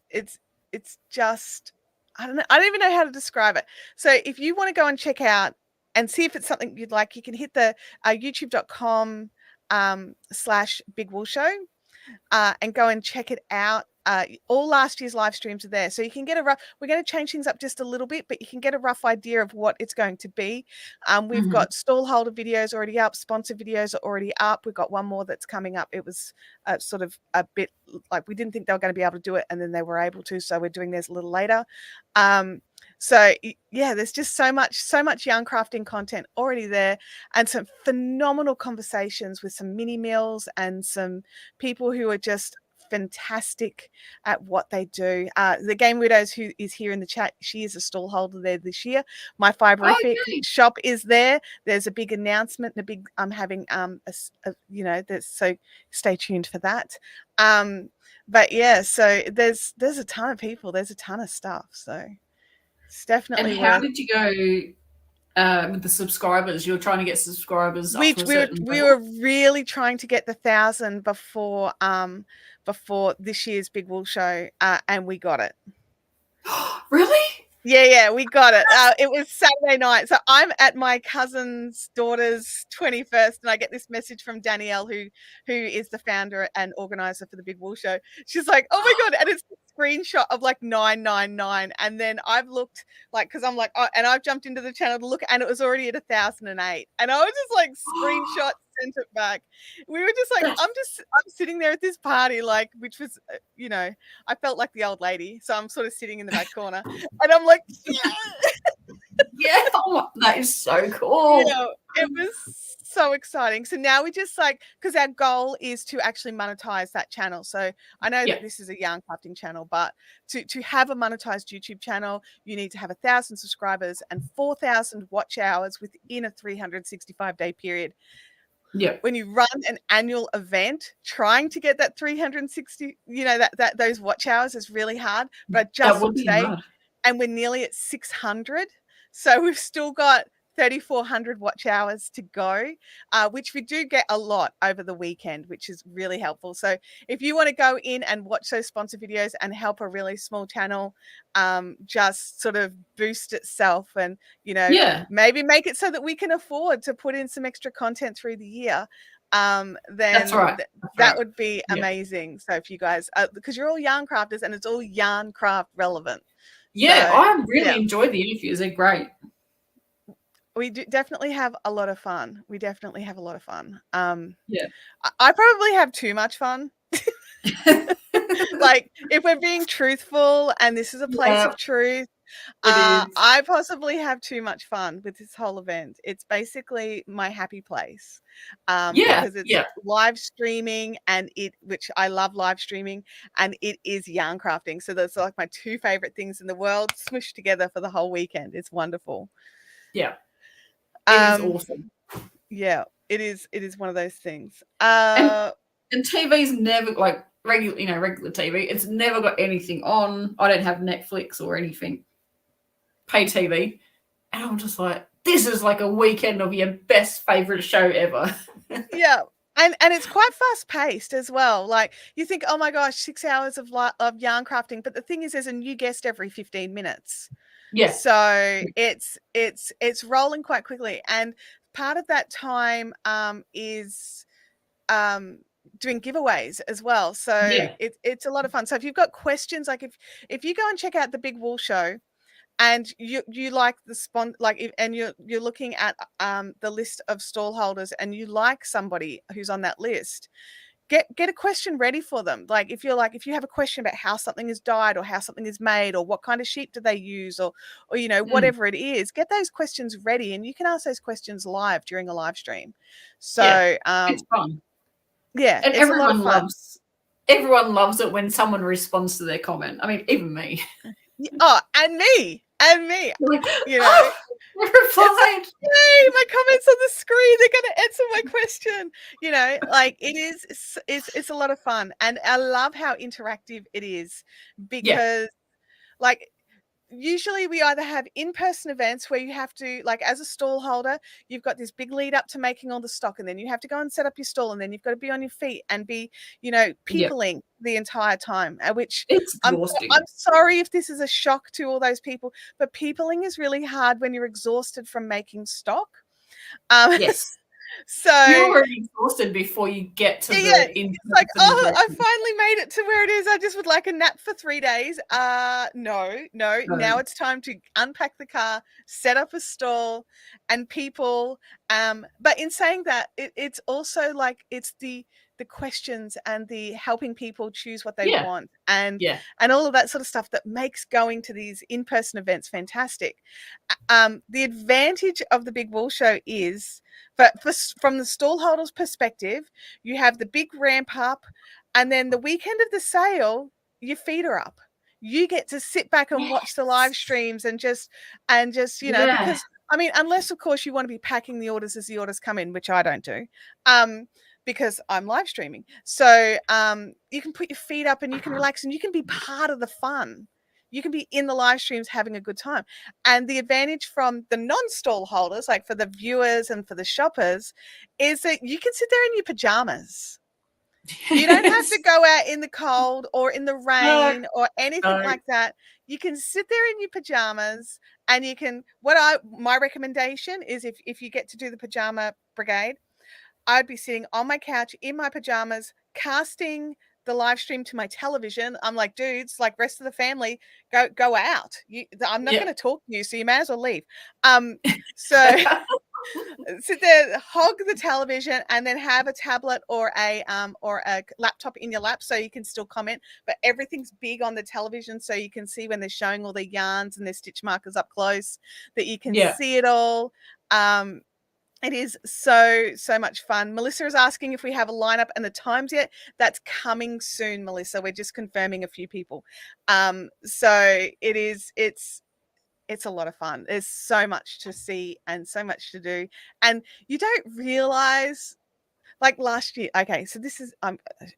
just, I don't know. I don't even know how to describe it. So if you want to go and check out and see if it's something you'd like, you can hit the youtube.com/Big Wool Show. and go and check it out. All last year's live streams are there, so you can get a rough. We're going to change things up just a little bit, but you can get a rough idea of what it's going to be. We've got stall holder videos already up, sponsor videos are already up. We've got one more that's coming up. It was sort of a bit like we didn't think they were going to be able to do it, and then they were able to, so we're doing theirs a little later. So yeah, there's just so much yarn crafting content already there, and some phenomenal conversations with some mini meals and some people who are just fantastic at what they do. The Game Widows, who is here in the chat, she is a stall holder there this year. My Fiberific shop is there. There's a big announcement, and a big having so stay tuned for that. But yeah, so there's a ton of people, there's a ton of stuff, so it's definitely. And how did you go with the subscribers? You were trying to get subscribers up to a certain we were really trying to get the 1,000 before this year's Big Wool Show, and we got it. Really? Yeah, we got it. It was Saturday night. So I'm at my cousin's daughter's 21st, and I get this message from Danielle, who is the founder and organizer for the Big Wool Show. She's like, oh my God. And it's a screenshot of like 999. And then I've looked because I'm like, oh, and I've jumped into the channel to look, and it was already at 1,008. And I was just like screenshot, sent it back. We were just like, I'm sitting there at this party, which was, I felt like the old lady. So I'm sort of sitting in the back corner, and I'm like, yeah, that is so cool. It was so exciting. So now we just because our goal is to actually monetize that channel. So I know that this is a yarn crafting channel, but to have a monetized YouTube channel, you need to have 1,000 subscribers and 4,000 watch hours within a 365-day period. Yeah. When you run an annual event, trying to get that 360, those watch hours is really hard. But just today, and we're nearly at 600. So we've still got 3,400 watch hours to go, which we do get a lot over the weekend, which is really helpful. So if you want to go in and watch those sponsor videos and help a really small channel just sort of boost itself, and maybe make it so that we can afford to put in some extra content through the year, then that would be amazing. So if you guys, because you're all yarn crafters and it's all yarn craft relevant. Yeah, so, I really enjoy the interviews. They're great. We definitely have a lot of fun. I probably have too much fun. If we're being truthful, and this is a place of truth, I possibly have too much fun with this whole event. It's basically my happy place, because it's live streaming, and which I love live streaming, and it is yarn crafting. So that's like my two favorite things in the world smushed together for the whole weekend. It's wonderful. Yeah. It is awesome. Yeah, it is one of those things. And TV's never regular TV. It's never got anything on. I don't have Netflix or anything. Pay TV. And I'm just like, this is like a weekend of your best favorite show ever. Yeah. And it's quite fast paced as well. Like, you think, oh my gosh, 6 hours of yarn crafting. But the thing is, there's a new guest every 15 minutes. Yeah. So it's rolling quite quickly. And part of that time is doing giveaways as well. So it's a lot of fun. So if you've got questions, like if you go and check out the Big Wool Show, and you like the and you're looking at the list of stall holders, and you like somebody who's on that list, get a question ready for them. Like if you have a question about how something is dyed, or how something is made, or what kind of sheep do they use, or whatever it is, get those questions ready, and you can ask those questions live during a live stream. So it's fun. Yeah, and everyone loves it when someone responds to their comment. I mean, even me. Oh, and me. Replied. Yay, my comments on the screen, they're going to answer my question. It's a lot of fun, and I love how interactive it is, because usually we either have in-person events where you have to, as a stall holder, you've got this big lead up to making all the stock, and then you have to go and set up your stall, and then you've got to be on your feet and be, peopling the entire time, which it's exhausting. I'm sorry if this is a shock to all those people, but peopling is really hard when you're exhausted from making stock. Yes. So you're already exhausted before you get to yeah, the in it's like, person oh, I interaction. finally made it to where it is. I just would like a nap for 3 days. No. Now it's time to unpack the car, set up a stall, and people. But in saying that, it's also like it's the questions and the helping people choose what they want and all of that sort of stuff that makes going to these in-person events fantastic. The advantage of the Big Wool Show is, from the stallholder's perspective, you have the big ramp up, and then the weekend of the sale, your feet are up. You get to sit back and watch the live streams and just because I mean, unless of course you want to be packing the orders as the orders come in, which I don't do, because I'm live streaming. So you can put your feet up and you can relax and you can be part of the fun. You can be in the live streams having a good time. And the advantage from the non-stall holders, like for the viewers and for the shoppers, is that you can sit there in your pajamas. You don't have to go out in the cold or in the rain or anything like that. You can sit there in your pajamas and you can, my recommendation is if you get to do the pajama brigade, I'd be sitting on my couch in my pajamas, casting the live stream to my television. I'm like, dudes, like rest of the family, go out. I'm not going to talk to you, so you may as well leave. So sit there, hog the television, and then have a tablet or a laptop in your lap so you can still comment. But everything's big on the television, so you can see when they're showing all their yarns and their stitch markers up close, that you can see it all. It is so much fun. Melissa is asking if we have a lineup and the times yet. That's coming soon, Melissa. We're just confirming a few people. So it's a lot of fun. There's so much to see and so much to do. And you don't realize, like last year, okay, so this is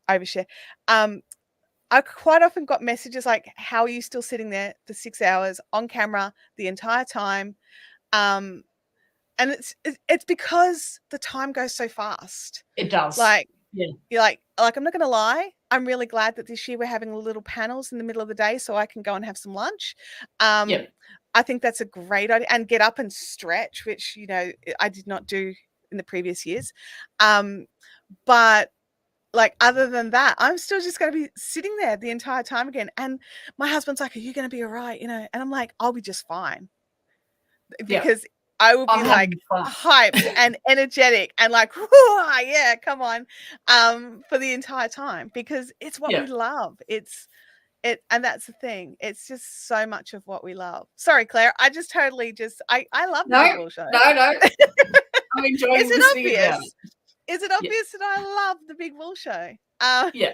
overshare. I quite often got messages like, how are you still sitting there for 6 hours on camera the entire time? And it's because the time goes so fast. It does. Like, you're like I'm not going to lie. I'm really glad that this year we're having little panels in the middle of the day so I can go and have some lunch. I think that's a great idea, and get up and stretch, which, I did not do in the previous years. But like, other than that, I'm still just going to be sitting there the entire time again. And my husband's like, are you going to be all right? And I'm like, I'll be just fine. Because I will be like hyped and energetic and like, yeah, come on, for the entire time, because it's what we love. And that's the thing. It's just so much of what we love. Sorry, Claire. I just totally I love the Big Wool Show. No. I'm enjoying listening about it. Is it obvious that I love the Big Wool Show? Yeah,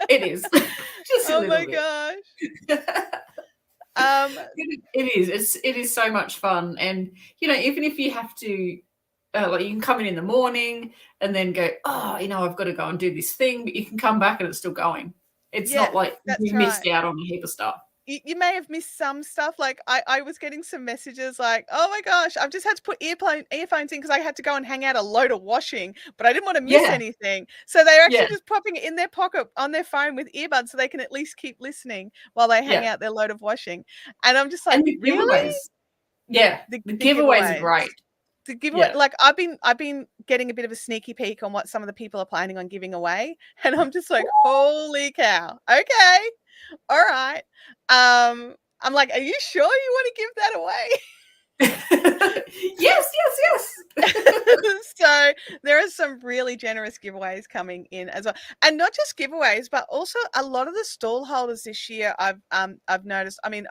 it is. Just oh my gosh. It is so much fun. And even if you have to like, you can come in the morning and then go, I've got to go and do this thing, but you can come back and it's still going. It's not like you missed out on a heap of stuff. You may have missed some stuff. Like I was getting some messages like, oh my gosh, I've just had to put earphones in because I had to go and hang out a load of washing, but I didn't want to miss anything. So they're actually just popping it in their pocket on their phone with earbuds so they can at least keep listening while they hang out their load of washing. And I'm just like, and the really? The giveaways are great. The giveaway, like I've been getting a bit of a sneaky peek on what some of the people are planning on giving away, and I'm just like, holy cow. Okay. All right. I'm like, are you sure you want to give that away? Yes. So there are some really generous giveaways coming in as well, and not just giveaways, but also a lot of the stall holders this year. I've noticed. I mean,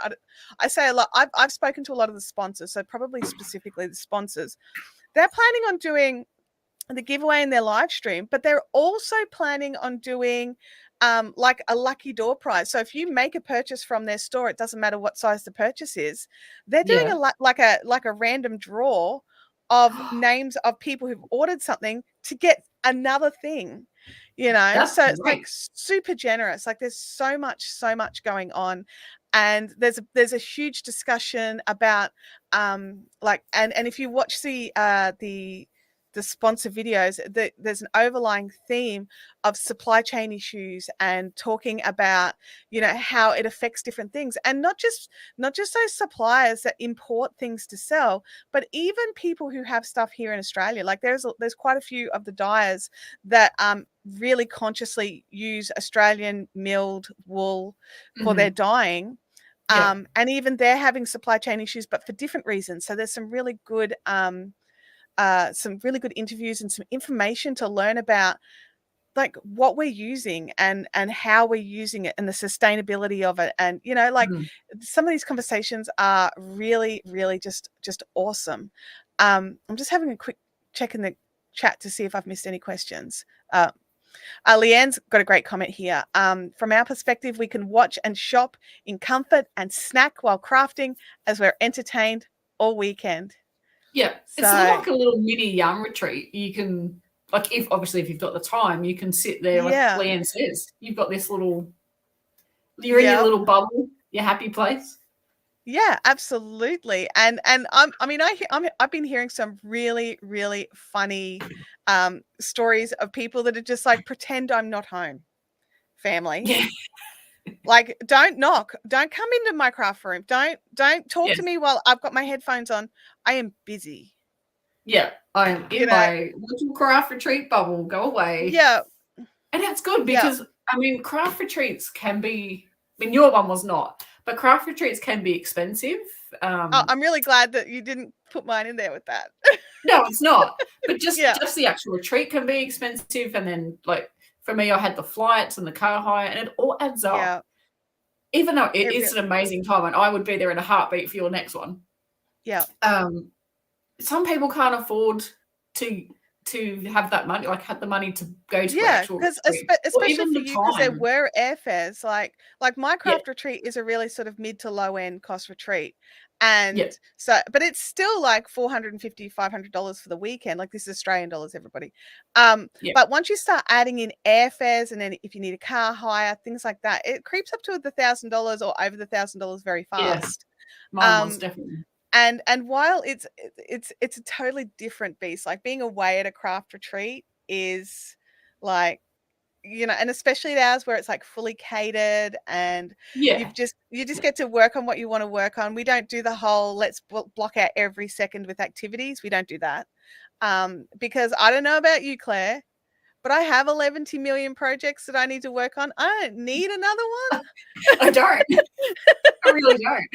I say a lot. I've spoken to a lot of the sponsors, so probably specifically the sponsors. They're planning on doing the giveaway in their live stream, but they're also planning on doing like a lucky door prize. So if you make a purchase from their store, it doesn't matter what size the purchase is, they're doing like a random draw of names of people who've ordered something to get another thing, That's so it's great. like super generous. Like there's so much going on, and there's a huge discussion about like, and if you watch the the sponsor videos, there's an overlying theme of supply chain issues and talking about, you know, how it affects different things, and not just those suppliers that import things to sell, but even people who have stuff here in Australia. Like there's quite a few of the dyers that really consciously use Australian milled wool for their dyeing. And even they're having supply chain issues, but for different reasons. So there's some really good interviews and some information to learn about, like what we're using and how we're using it and the sustainability of it. And, you know, like some of these conversations are really, really just awesome. I'm just having a quick check in the chat to see if I've missed any questions. Leanne's got a great comment here. From our perspective, we can watch and shop in comfort and snack while crafting as we're entertained all weekend. Yeah, so, it's sort of like a little mini yarn retreat. You can, like, if you've got the time, you can sit there, like Leanne says, you've got this little, you're in your little bubble, your happy place. Yeah, absolutely. And I've been hearing some really, really funny stories of people that are just like, pretend I'm not home, family. Yeah. Like, don't knock, don't come into my craft room, don't talk to me while I've got my headphones on. I am busy. Yeah, I am in my little craft retreat bubble. Go away. Yeah. And that's good because, I mean, craft retreats can be, I mean, your one was not, but craft retreats can be expensive. I'm really glad that you didn't put mine in there with that. No, it's not. But just the actual retreat can be expensive. And then, like, for me, I had the flights and the car hire, and it all adds up. Yeah. Even though it is an amazing time, and I would be there in a heartbeat for your next one. Yeah. Some people can't afford to have that money, like have the money to go to an actual retreat. Especially for you, because there were airfares. Like my craft retreat is a really sort of mid to low end cost retreat. And so, but it's still like $450, $500 for the weekend. Like, this is Australian dollars, everybody. But once you start adding in airfares, and then if you need a car hire, things like that, it creeps up to the $1,000 or over the $1,000 very fast. Mine was definitely. And while it's a totally different beast, like being away at a craft retreat is like, you know, and especially at ours where it's like fully catered, and you just get to work on what you want to work on. We don't do the whole let's block out every second with activities. We don't do that because I don't know about you, Claire, but I have 11 million projects that I need to work on. I don't need another one. I don't. I really don't.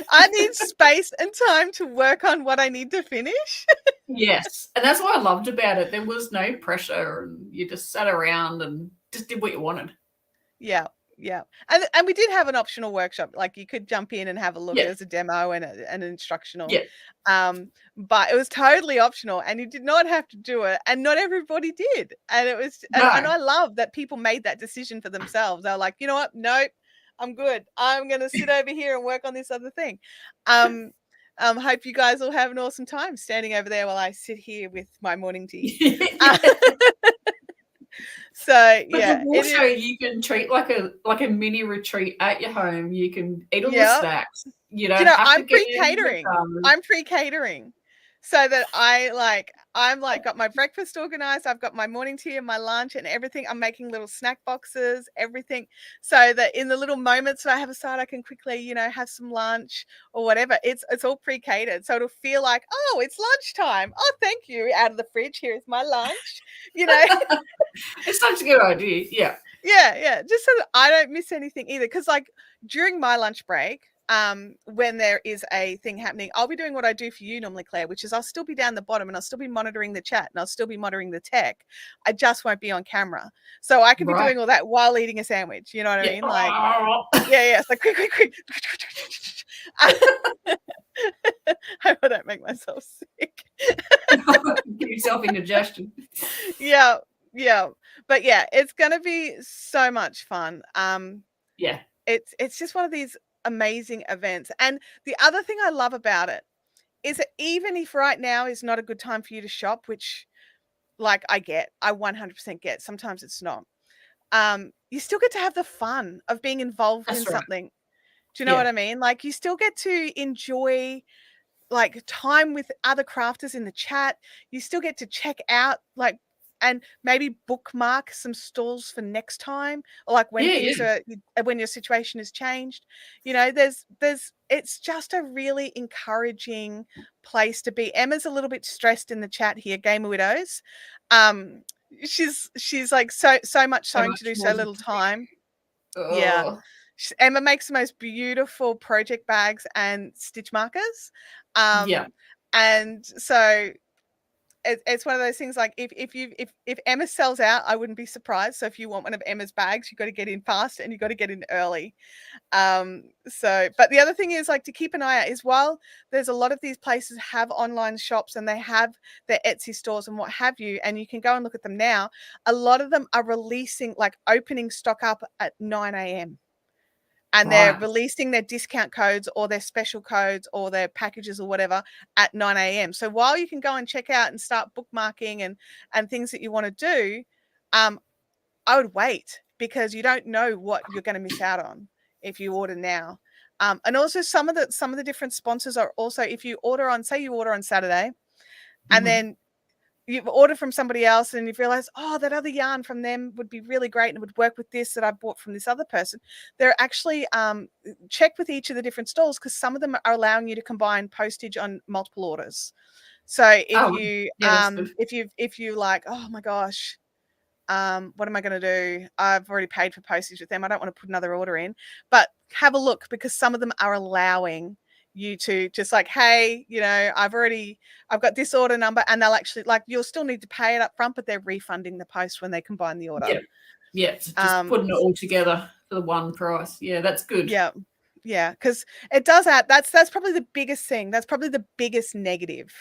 I need space and time to work on what I need to finish. Yes. And that's what I loved about it. There was no pressure, and you just sat around and just did what you wanted. Yeah. Yeah. And we did have an optional workshop. Like, you could jump in and have a look. It was a demo and an instructional. But it was totally optional, and you did not have to do it. And not everybody did. And it was, and I love that people made that decision for themselves. They're like, you know what? Nope, I'm good. I'm going to sit over here and work on this other thing. Hope you guys all have an awesome time standing over there while I sit here with my morning tea. So also you can treat like a mini retreat at your home. You can eat all the snacks. You don't have I'm pre-catering. I'm pre-catering, so that I'm got my breakfast organized. I've got my morning tea and my lunch and everything. I'm making little snack boxes, everything, so that in the little moments that I have aside, I can quickly, you know, have some lunch or whatever. It's all pre-catered, so it'll feel like, oh, it's lunchtime. Oh, thank you. Out of the fridge, here is my lunch. You know, it's such a good idea. Yeah. Just so that I don't miss anything either, because like during my lunch break, when there is a thing happening, I'll be doing what I do for you normally, Claire, which is I'll still be down the bottom and I'll still be monitoring the chat and I'll still be monitoring the tech. I just won't be on camera, so I can be doing all that while eating a sandwich. You know what I mean? Like, it's like quick. I hope I don't make myself sick. Give yourself indigestion. Yeah. But it's gonna be so much fun. It's just one of these amazing events. And the other thing I love about it is that even if right now is not a good time for you to shop, which like I 100% get, sometimes it's not, you still get to have the fun of being involved in something. Do you know what I mean? Like, you still get to enjoy like time with other crafters in the chat. You still get to check out like and maybe bookmark some stalls for next time, or like when things are when your situation has changed. You know, there's it's just a really encouraging place to be. Emma's a little bit stressed in the chat here, Gamer Widows. She's like so much sewing to do, so little time. Yeah. Oh. Emma makes the most beautiful project bags and stitch markers. And so it's one of those things like if Emma sells out, I wouldn't be surprised. So if you want one of Emma's bags, you've got to get in fast and you've got to get in early. But the other thing is like to keep an eye out is while there's a lot of these places have online shops and they have their Etsy stores and what have you, and you can go and look at them now, a lot of them are releasing like opening stock up at 9 a.m. and they're releasing their discount codes or their special codes or their packages or whatever at 9 a.m. So while you can go and check out and start bookmarking and things that you want to do, I would wait, because you don't know what you're going to miss out on if you order now. And also some of the different sponsors are also, if you order on, say you order on Saturday, and then you've ordered from somebody else and you've realized, oh, that other yarn from them would be really great and it would work with this that I bought from this other person. They're actually check with each of the different stalls, because some of them are allowing you to combine postage on multiple orders. So if you like, oh my gosh, what am I going to do? I've already paid for postage with them. I don't want to put another order in, but have a look, because some of them are allowing you to just like, hey, you know, I've got this order number, and they'll actually, like, you'll still need to pay it up front, but they're refunding the post when they combine the order. So just putting it all together for the one price. Yeah, that's good. Yeah, because it does add, that's probably the biggest thing. That's probably the biggest negative,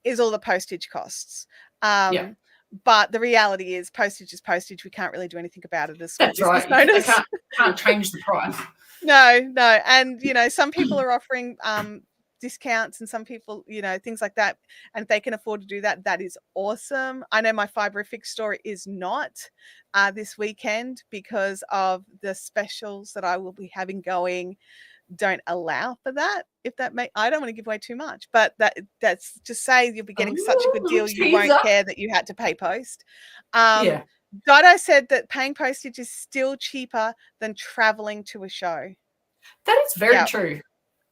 is all the postage costs. But the reality is postage is postage. We can't really do anything about it as small business owners. They can't change the price. No. And, you know, some people are offering discounts and some people, you know, things like that. And if they can afford to do that, that is awesome. I know my Fiberific store is not this weekend, because of the specials that I will be having going don't allow for that. If that I don't want to give away too much, but that's just say you'll be getting such a good deal, you won't care that you had to pay post. Dido said that paying postage is still cheaper than traveling to a show. That is very true.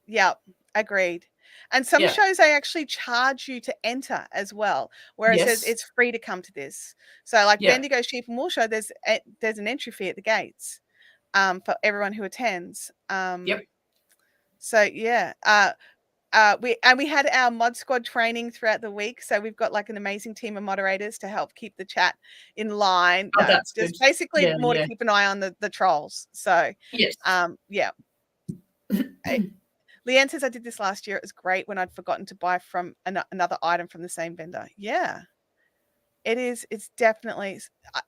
Yep, agreed. And some shows, they actually charge you to enter as well, whereas it says it's free to come to this. So like Bendigo Sheep and Wool Show, there's an entry fee at the gates for everyone who attends. So we had our mod squad training throughout the week, so we've got like an amazing team of moderators to help keep the chat in line. That's just good. Basically to keep an eye on the trolls. So Leanne says, I did this last year. It was great when I'd forgotten to buy from another item from the same vendor. Yeah, it is. It's definitely.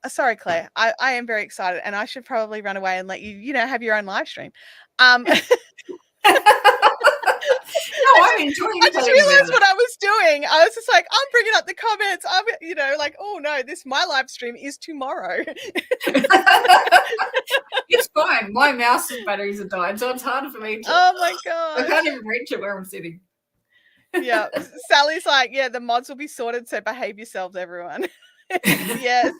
Sorry, Claire. I am very excited, and I should probably run away and let you have your own live stream. No, I'm enjoying. I just realized what I was doing. I was just like, I'm bringing up the comments. I'm, like, oh no, my live stream is tomorrow. It's fine. My mouse's batteries are dying, so it's harder for me to. Oh my god! I can't even reach it where I'm sitting. Yeah, Sally's like, yeah, the mods will be sorted, so behave yourselves, everyone. Yes.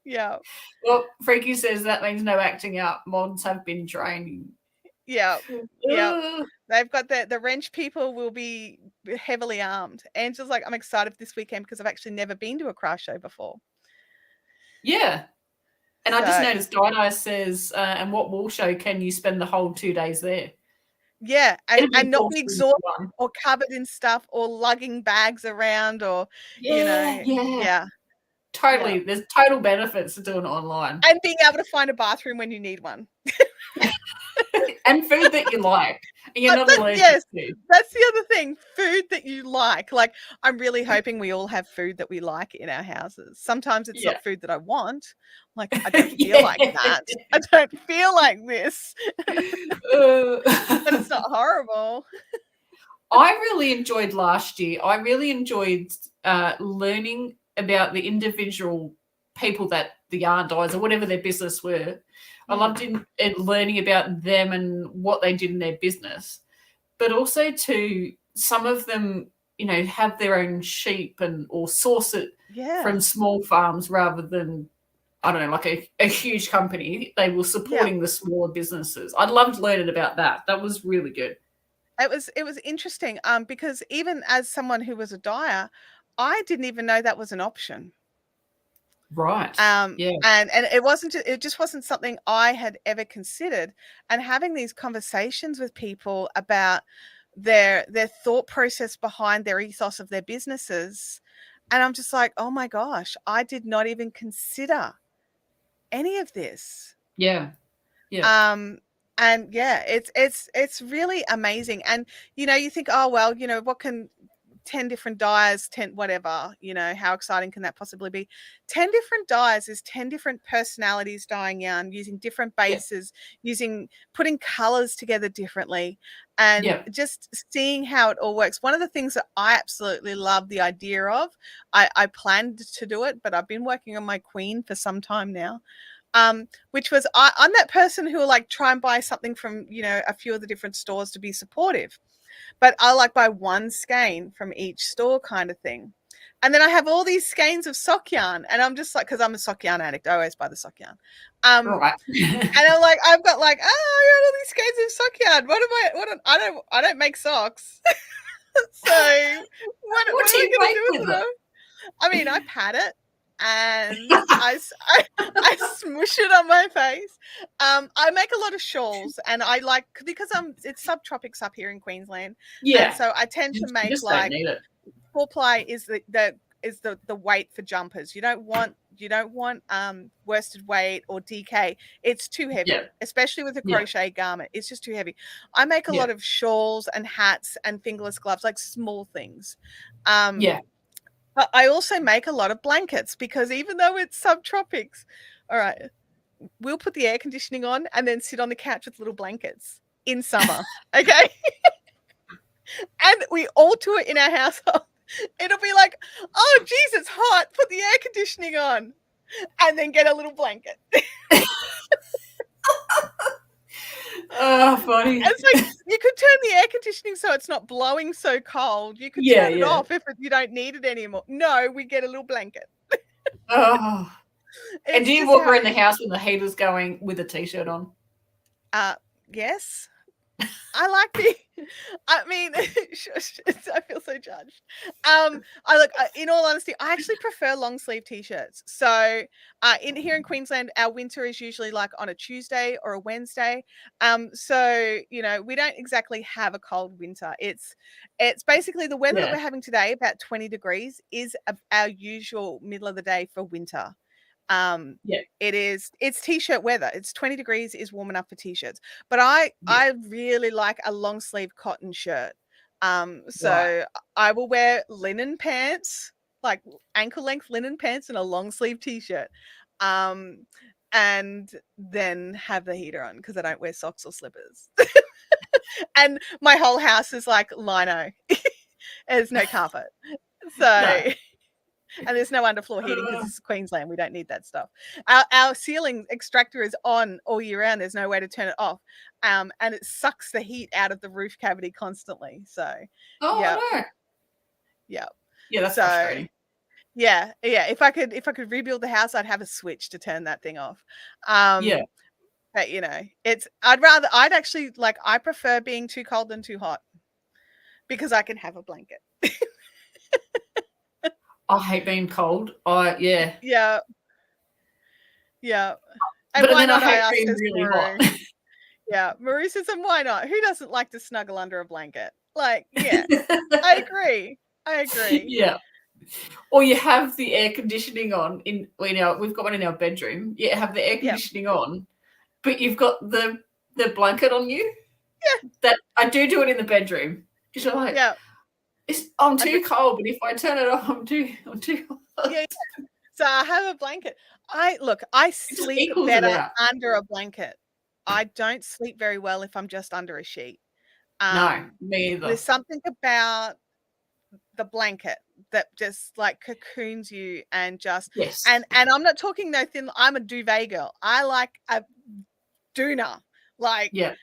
Yeah. Well, Freaky says that means no acting out. Mods have been training. Yeah. They've got the wrench people will be heavily armed. Angela's like, I'm excited for this weekend because I've actually never been to a craft show before. Yeah. And I just noticed Dido says, and what wool show can you spend the whole 2 days there? Yeah, and not be exhausted or covered in stuff or lugging bags around or, Totally. Yeah. There's total benefits to doing it online. And being able to find a bathroom when you need one. And food that you like. You're not allergic to. That's the other thing. Food that you like. Like, I'm really hoping we all have food that we like in our houses. Sometimes it's not food that I want. Like, I don't feel like that. I don't feel like this. But it's not horrible. I really enjoyed last year. I really enjoyed learning about the individual people that the yarn dyes or whatever their business were. I loved learning about them and what they did in their business, but also to some of them, have their own sheep or source it Yeah. from small farms rather than, I don't know, like a huge company. They were supporting the smaller businesses. I'd loved learning about that. That was really good. It was interesting because even as someone who was a dyer, I didn't even know that was an option. Right. Yeah. And it just wasn't something I had ever considered. And having these conversations with people about their thought process behind their ethos of their businesses, and I'm just like, oh my gosh, I did not even consider any of this. Yeah. Yeah. And yeah, it's really amazing. And you think, oh well, what can 10 different dyes, 10 whatever, how exciting can that possibly be? 10 different dyes is 10 different personalities dyeing yarn, using different bases, putting colors together differently, and just seeing how it all works. One of the things that I absolutely love the idea of, I planned to do it, but I've been working on my queen for some time now. Which was, I'm that person who will like try and buy something from, a few of the different stores to be supportive. But I like buy one skein from each store kind of thing. And then I have all these skeins of sock yarn, and I'm just like, because I'm a sock yarn addict, I always buy the sock yarn. Right. And I'm like, I've got like, I got all these skeins of sock yarn. I don't make socks. So what am I going to do with them? I mean, I pat it and I smush it on my face. I make a lot of shawls, and I like, because it's subtropics up here in Queensland. Yeah. And so I tend to make like 4-ply is the weight for jumpers. You don't want worsted weight or DK. It's too heavy, especially with a crochet garment. It's just too heavy. I make a lot of shawls and hats and fingerless gloves, like small things. But I also make a lot of blankets, because even though it's subtropics, all right, we'll put the air conditioning on and then sit on the couch with little blankets in summer. Okay. And we all do it in our household. It'll be like, oh, geez, it's hot. Put the air conditioning on. And then get a little blanket. Oh, funny. And it's like, you could turn the air conditioning so it's not blowing so cold. You could turn it off if you don't need it anymore. No, we get a little blanket. Oh. And do you walk around the house when the heater's going with a t-shirt on? Yes. I mean, I feel so judged. In all honesty, I actually prefer long sleeve t-shirts. So here in Queensland, our winter is usually like on a Tuesday or a Wednesday. So, we don't exactly have a cold winter. It's basically the weather that we're having today, about 20 degrees, is our usual middle of the day for winter. It's t-shirt weather. It's 20 degrees is warm enough for t-shirts, but I really like a long sleeve cotton shirt. So I will wear linen pants, like ankle length linen pants, and a long sleeve t-shirt, and then have the heater on, because I don't wear socks or slippers. And my whole house is like lino. There's no carpet, so and there's no underfloor heating, because this is Queensland. We don't need that stuff. Our ceiling extractor is on all year round. There's no way to turn it off. And it sucks the heat out of the roof cavity constantly. So, no. Yeah. Yeah, that's frustrating. Yeah. If I could rebuild the house, I'd have a switch to turn that thing off. But I'd actually I prefer being too cold than too hot, because I can have a blanket. I hate being cold. Yeah. And but why then not? I hate being really hot. Yeah, Marie says, and why not? Who doesn't like to snuggle under a blanket? I agree. Yeah. Or you have the air conditioning on we've got one in our bedroom. You have the air conditioning on, but you've got the blanket on you. Yeah. That I do it in the bedroom. Because you're like, I'm too cold, but if I turn it off, I'm too hot. Yeah. So I have a blanket. I sleep better under a blanket. I don't sleep very well if I'm just under a sheet. No, me either. There's something about the blanket that just cocoons you, and just and I'm not talking no thin. I'm a duvet girl. I like a doona. Like, Yeah.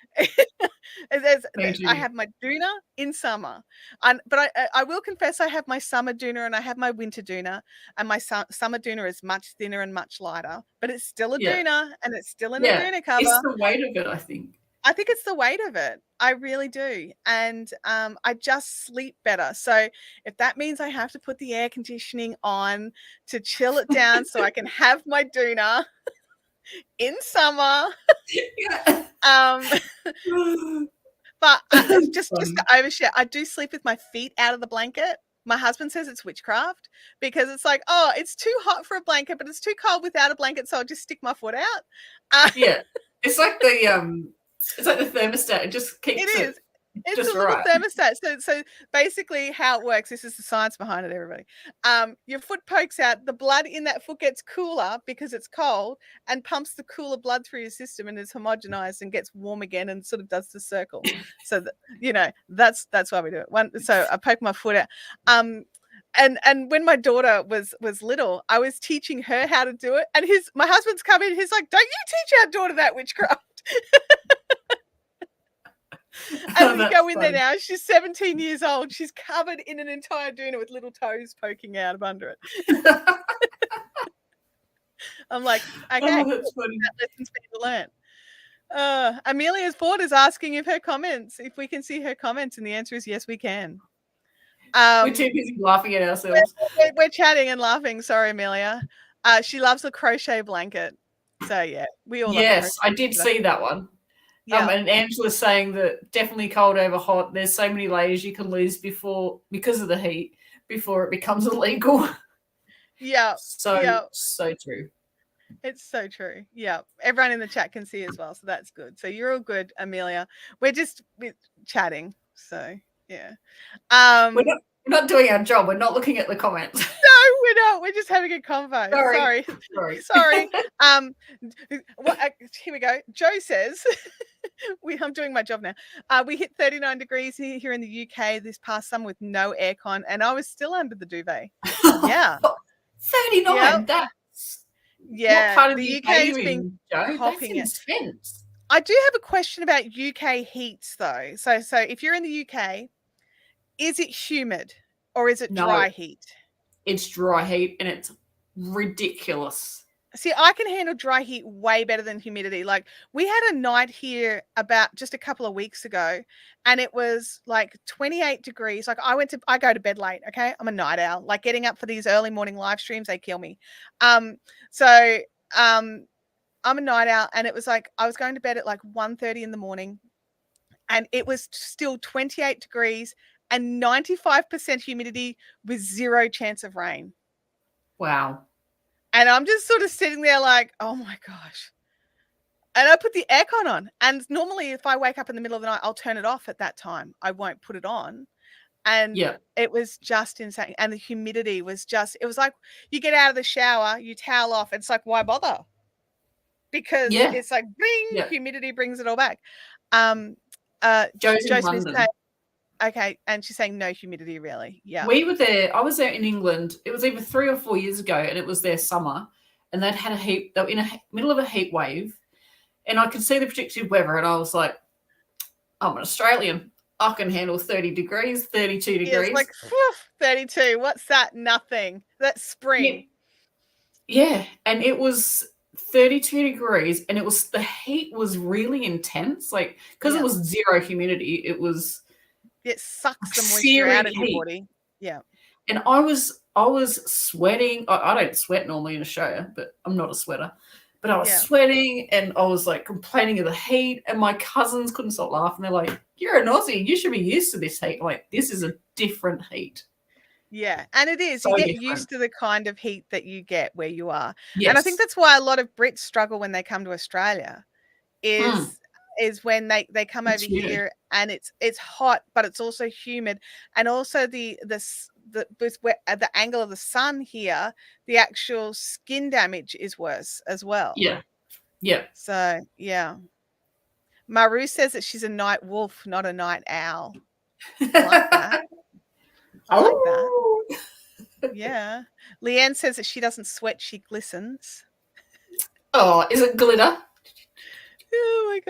I have my doona in summer, but I will confess I have my summer doona and I have my winter doona, and my summer doona is much thinner and much lighter, but it's still a doona and it's still in a doona cover. It's the weight of it, I think. I think it's the weight of it. I really do. And I just sleep better. So if that means I have to put the air conditioning on to chill it down so I can have my doona in summer. But just to overshare, I do sleep with my feet out of the blanket. My husband says it's witchcraft because it's like, oh, it's too hot for a blanket, but it's too cold without a blanket, so I'll just stick my foot out. Yeah, it's like the thermostat. It just keeps it. It's just a little right. thermostat. So basically how it works, this is the science behind it, everybody. Your foot pokes out, the blood in that foot gets cooler because it's cold and pumps the cooler blood through your system and is homogenized and gets warm again and sort of does the circle. So that, that's why we do it. So I poke my foot out. And when my daughter was little, I was teaching her how to do it. And my husband's come in, he's like, don't you teach our daughter that witchcraft? And we go in there now. She's 17 years old. She's covered in an entire doona with little toes poking out of under it. I'm like, okay, that's funny. That lesson's been learned. Amelia's board is asking if we can see her comments, and the answer is yes, we can. We're too busy laughing at ourselves. We're chatting and laughing. Sorry, Amelia. She loves the crochet blanket. So yeah, we all. Yes, I did see that one. Yeah. And Angela's saying that definitely cold over hot. There's so many layers you can lose because of the heat before it becomes illegal. Yeah. So true. It's so true. Yeah. Everyone in the chat can see as well. So that's good. So you're all good, Amelia. We're just chatting. So yeah. We're not doing our job. We're not looking at the comments. No, we're not. We're just having a convo. Sorry. Here we go. Joe says, I'm doing my job now. We hit 39 degrees here in the UK this past summer with no aircon, and I was still under the duvet. Yeah. 39. Yep. That's what part of the UK has been hopping it. Intense. I do have a question about UK heats though. So if you're in the UK, is it humid or is it dry heat? It's dry heat and it's ridiculous. See, I can handle dry heat way better than humidity. Like we had a night here about just a couple of weeks ago and it was like 28 degrees. Like I go to bed late. Okay. I'm a night owl. Like getting up for these early morning live streams, they kill me. I'm a night owl and it was like, I was going to bed at like 1:30 in the morning and it was still 28 degrees and 95% humidity with 0 chance of rain. Wow. And I'm just sort of sitting there like, oh my gosh. And I put the aircon on. And normally if I wake up in the middle of the night, I'll turn it off at that time. I won't put it on. And it was just insane. And the humidity was it was like you get out of the shower, you towel off. It's like, why bother? Because it's like, bing, humidity brings it all back. Joe's in London. Saying, okay, and she's saying no humidity, really. Yeah. We were there. I was there in England. It was either 3 or 4 years ago, and it was their summer, and they were in a middle of a heat wave, and I could see the predicted weather, and I was like, I'm an Australian. I can handle 30 degrees, 32 degrees. It's like 32. What's that? Nothing. That's spring. Yeah, and it was 32 degrees, and the heat was really intense, like because it was 0 humidity. It sucks the moisture out of your body. Yeah. And I was sweating. I don't sweat normally in Australia, but I'm not a sweater. But I was sweating and I was like complaining of the heat. And my cousins couldn't stop laughing. They're like, you're an Aussie. You should be used to this heat. I'm like, this is a different heat. Yeah. And it is. You get used to the kind of heat that you get where you are. Yes. And I think that's why a lot of Brits struggle when they come to Australia is when they come over here and it's hot, but it's also humid, and also the angle of the sun here, the actual skin damage is worse as well. Yeah. So Maru says that she's a night wolf, not a night owl. I like that. I like that. Yeah. Leanne says that she doesn't sweat, she glistens. Oh, is it glitter? Oh my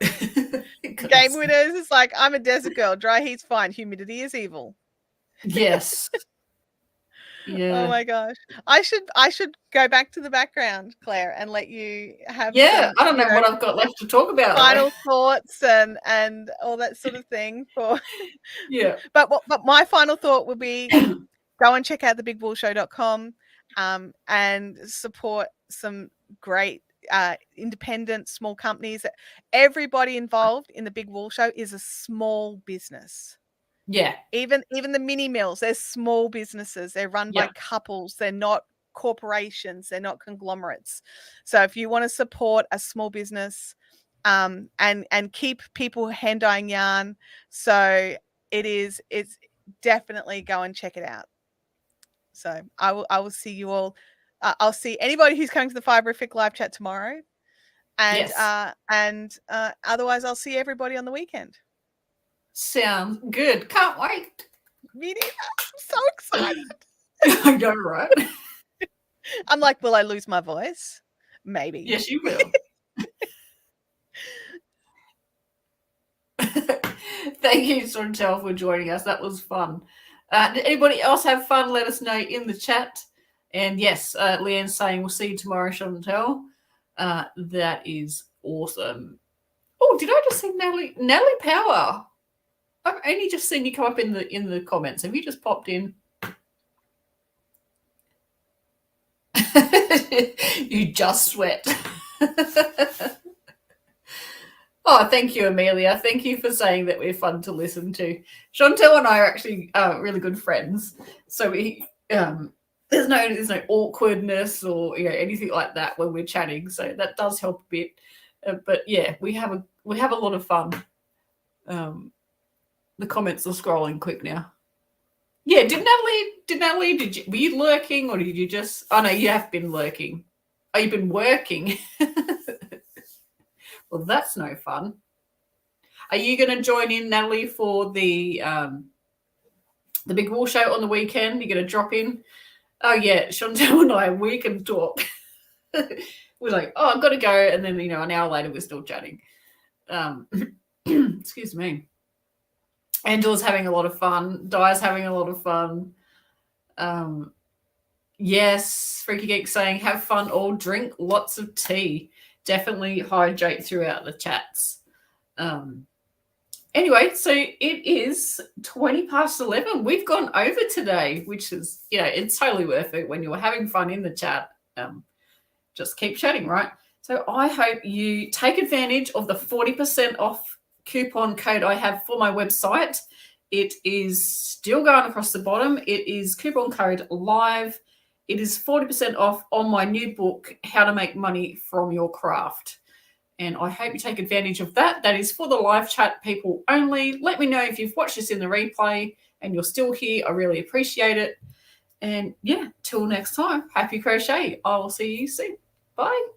gosh. Game winners is like, I'm a desert girl. Dry heat's fine. Humidity is evil. Yes. Yeah. Oh my gosh. I should go back to the background, Claire, and let you have Yeah, some, I don't know what I've got left to talk about. Final thoughts and all that sort of thing. Yeah. But my final thought would be go and check out thebigwoolshow.com and support some great independent small companies. Everybody involved in the Big Wool Show is a small business. Yeah. Even the mini mills, they're small businesses. They're run by couples. They're not corporations. They're not conglomerates. So if you want to support a small business and keep people hand dyeing yarn, so it's definitely go and check it out. So I will see you all. I'll see anybody who's coming to the Fiberific live chat tomorrow, and otherwise I'll see everybody on the weekend. Sounds good. Can't wait. Me neither. I'm so excited. I know, right? I'm like, will I lose my voice? Maybe. Yes, you will. Thank you, Chantelle, for joining us. That was fun. Did anybody else have fun? Let us know in the chat. And yes, Leanne's saying we'll see you tomorrow, Chantelle. That is awesome. Oh, did I just see Natalie Power? I've only just seen you come up in the comments. Have you just popped in? You just sweat. Oh, thank you, Amelia. Thank you for saying that we're fun to listen to. Chantelle and I are actually really good friends. So we there's no awkwardness or anything like that when we're chatting. So that does help a bit. But yeah, we have a lot of fun. The comments are scrolling quick now. Yeah, were you lurking or did you just? Oh no, you have been lurking. Oh, you've been working. Well, that's no fun. Are you going to join in, Natalie, for the Big Wool Show on the weekend? You're going to drop in? Oh yeah, Chantelle and I, we can talk. We're like, oh, I've got to go, and then an hour later we're still chatting. Excuse me. Angela's having a lot of fun. Di's having a lot of fun. Yes, Freaky Geek saying, have fun all, drink lots of tea. Definitely hydrate throughout the chats. Anyway, so it is 11:20. We've gone over today, which is, it's totally worth it when you're having fun in the chat. Just keep chatting, right? So I hope you take advantage of the 40% off coupon code I have for my website. It is still going across the bottom. It is coupon code LIVE. It is 40% off on my new book, How to Make Money from Your Craft. And I hope you take advantage of that. That is for the live chat people only. Let me know if you've watched this in the replay and you're still here. I really appreciate it. And yeah, till next time, happy crochet. I will see you soon. Bye.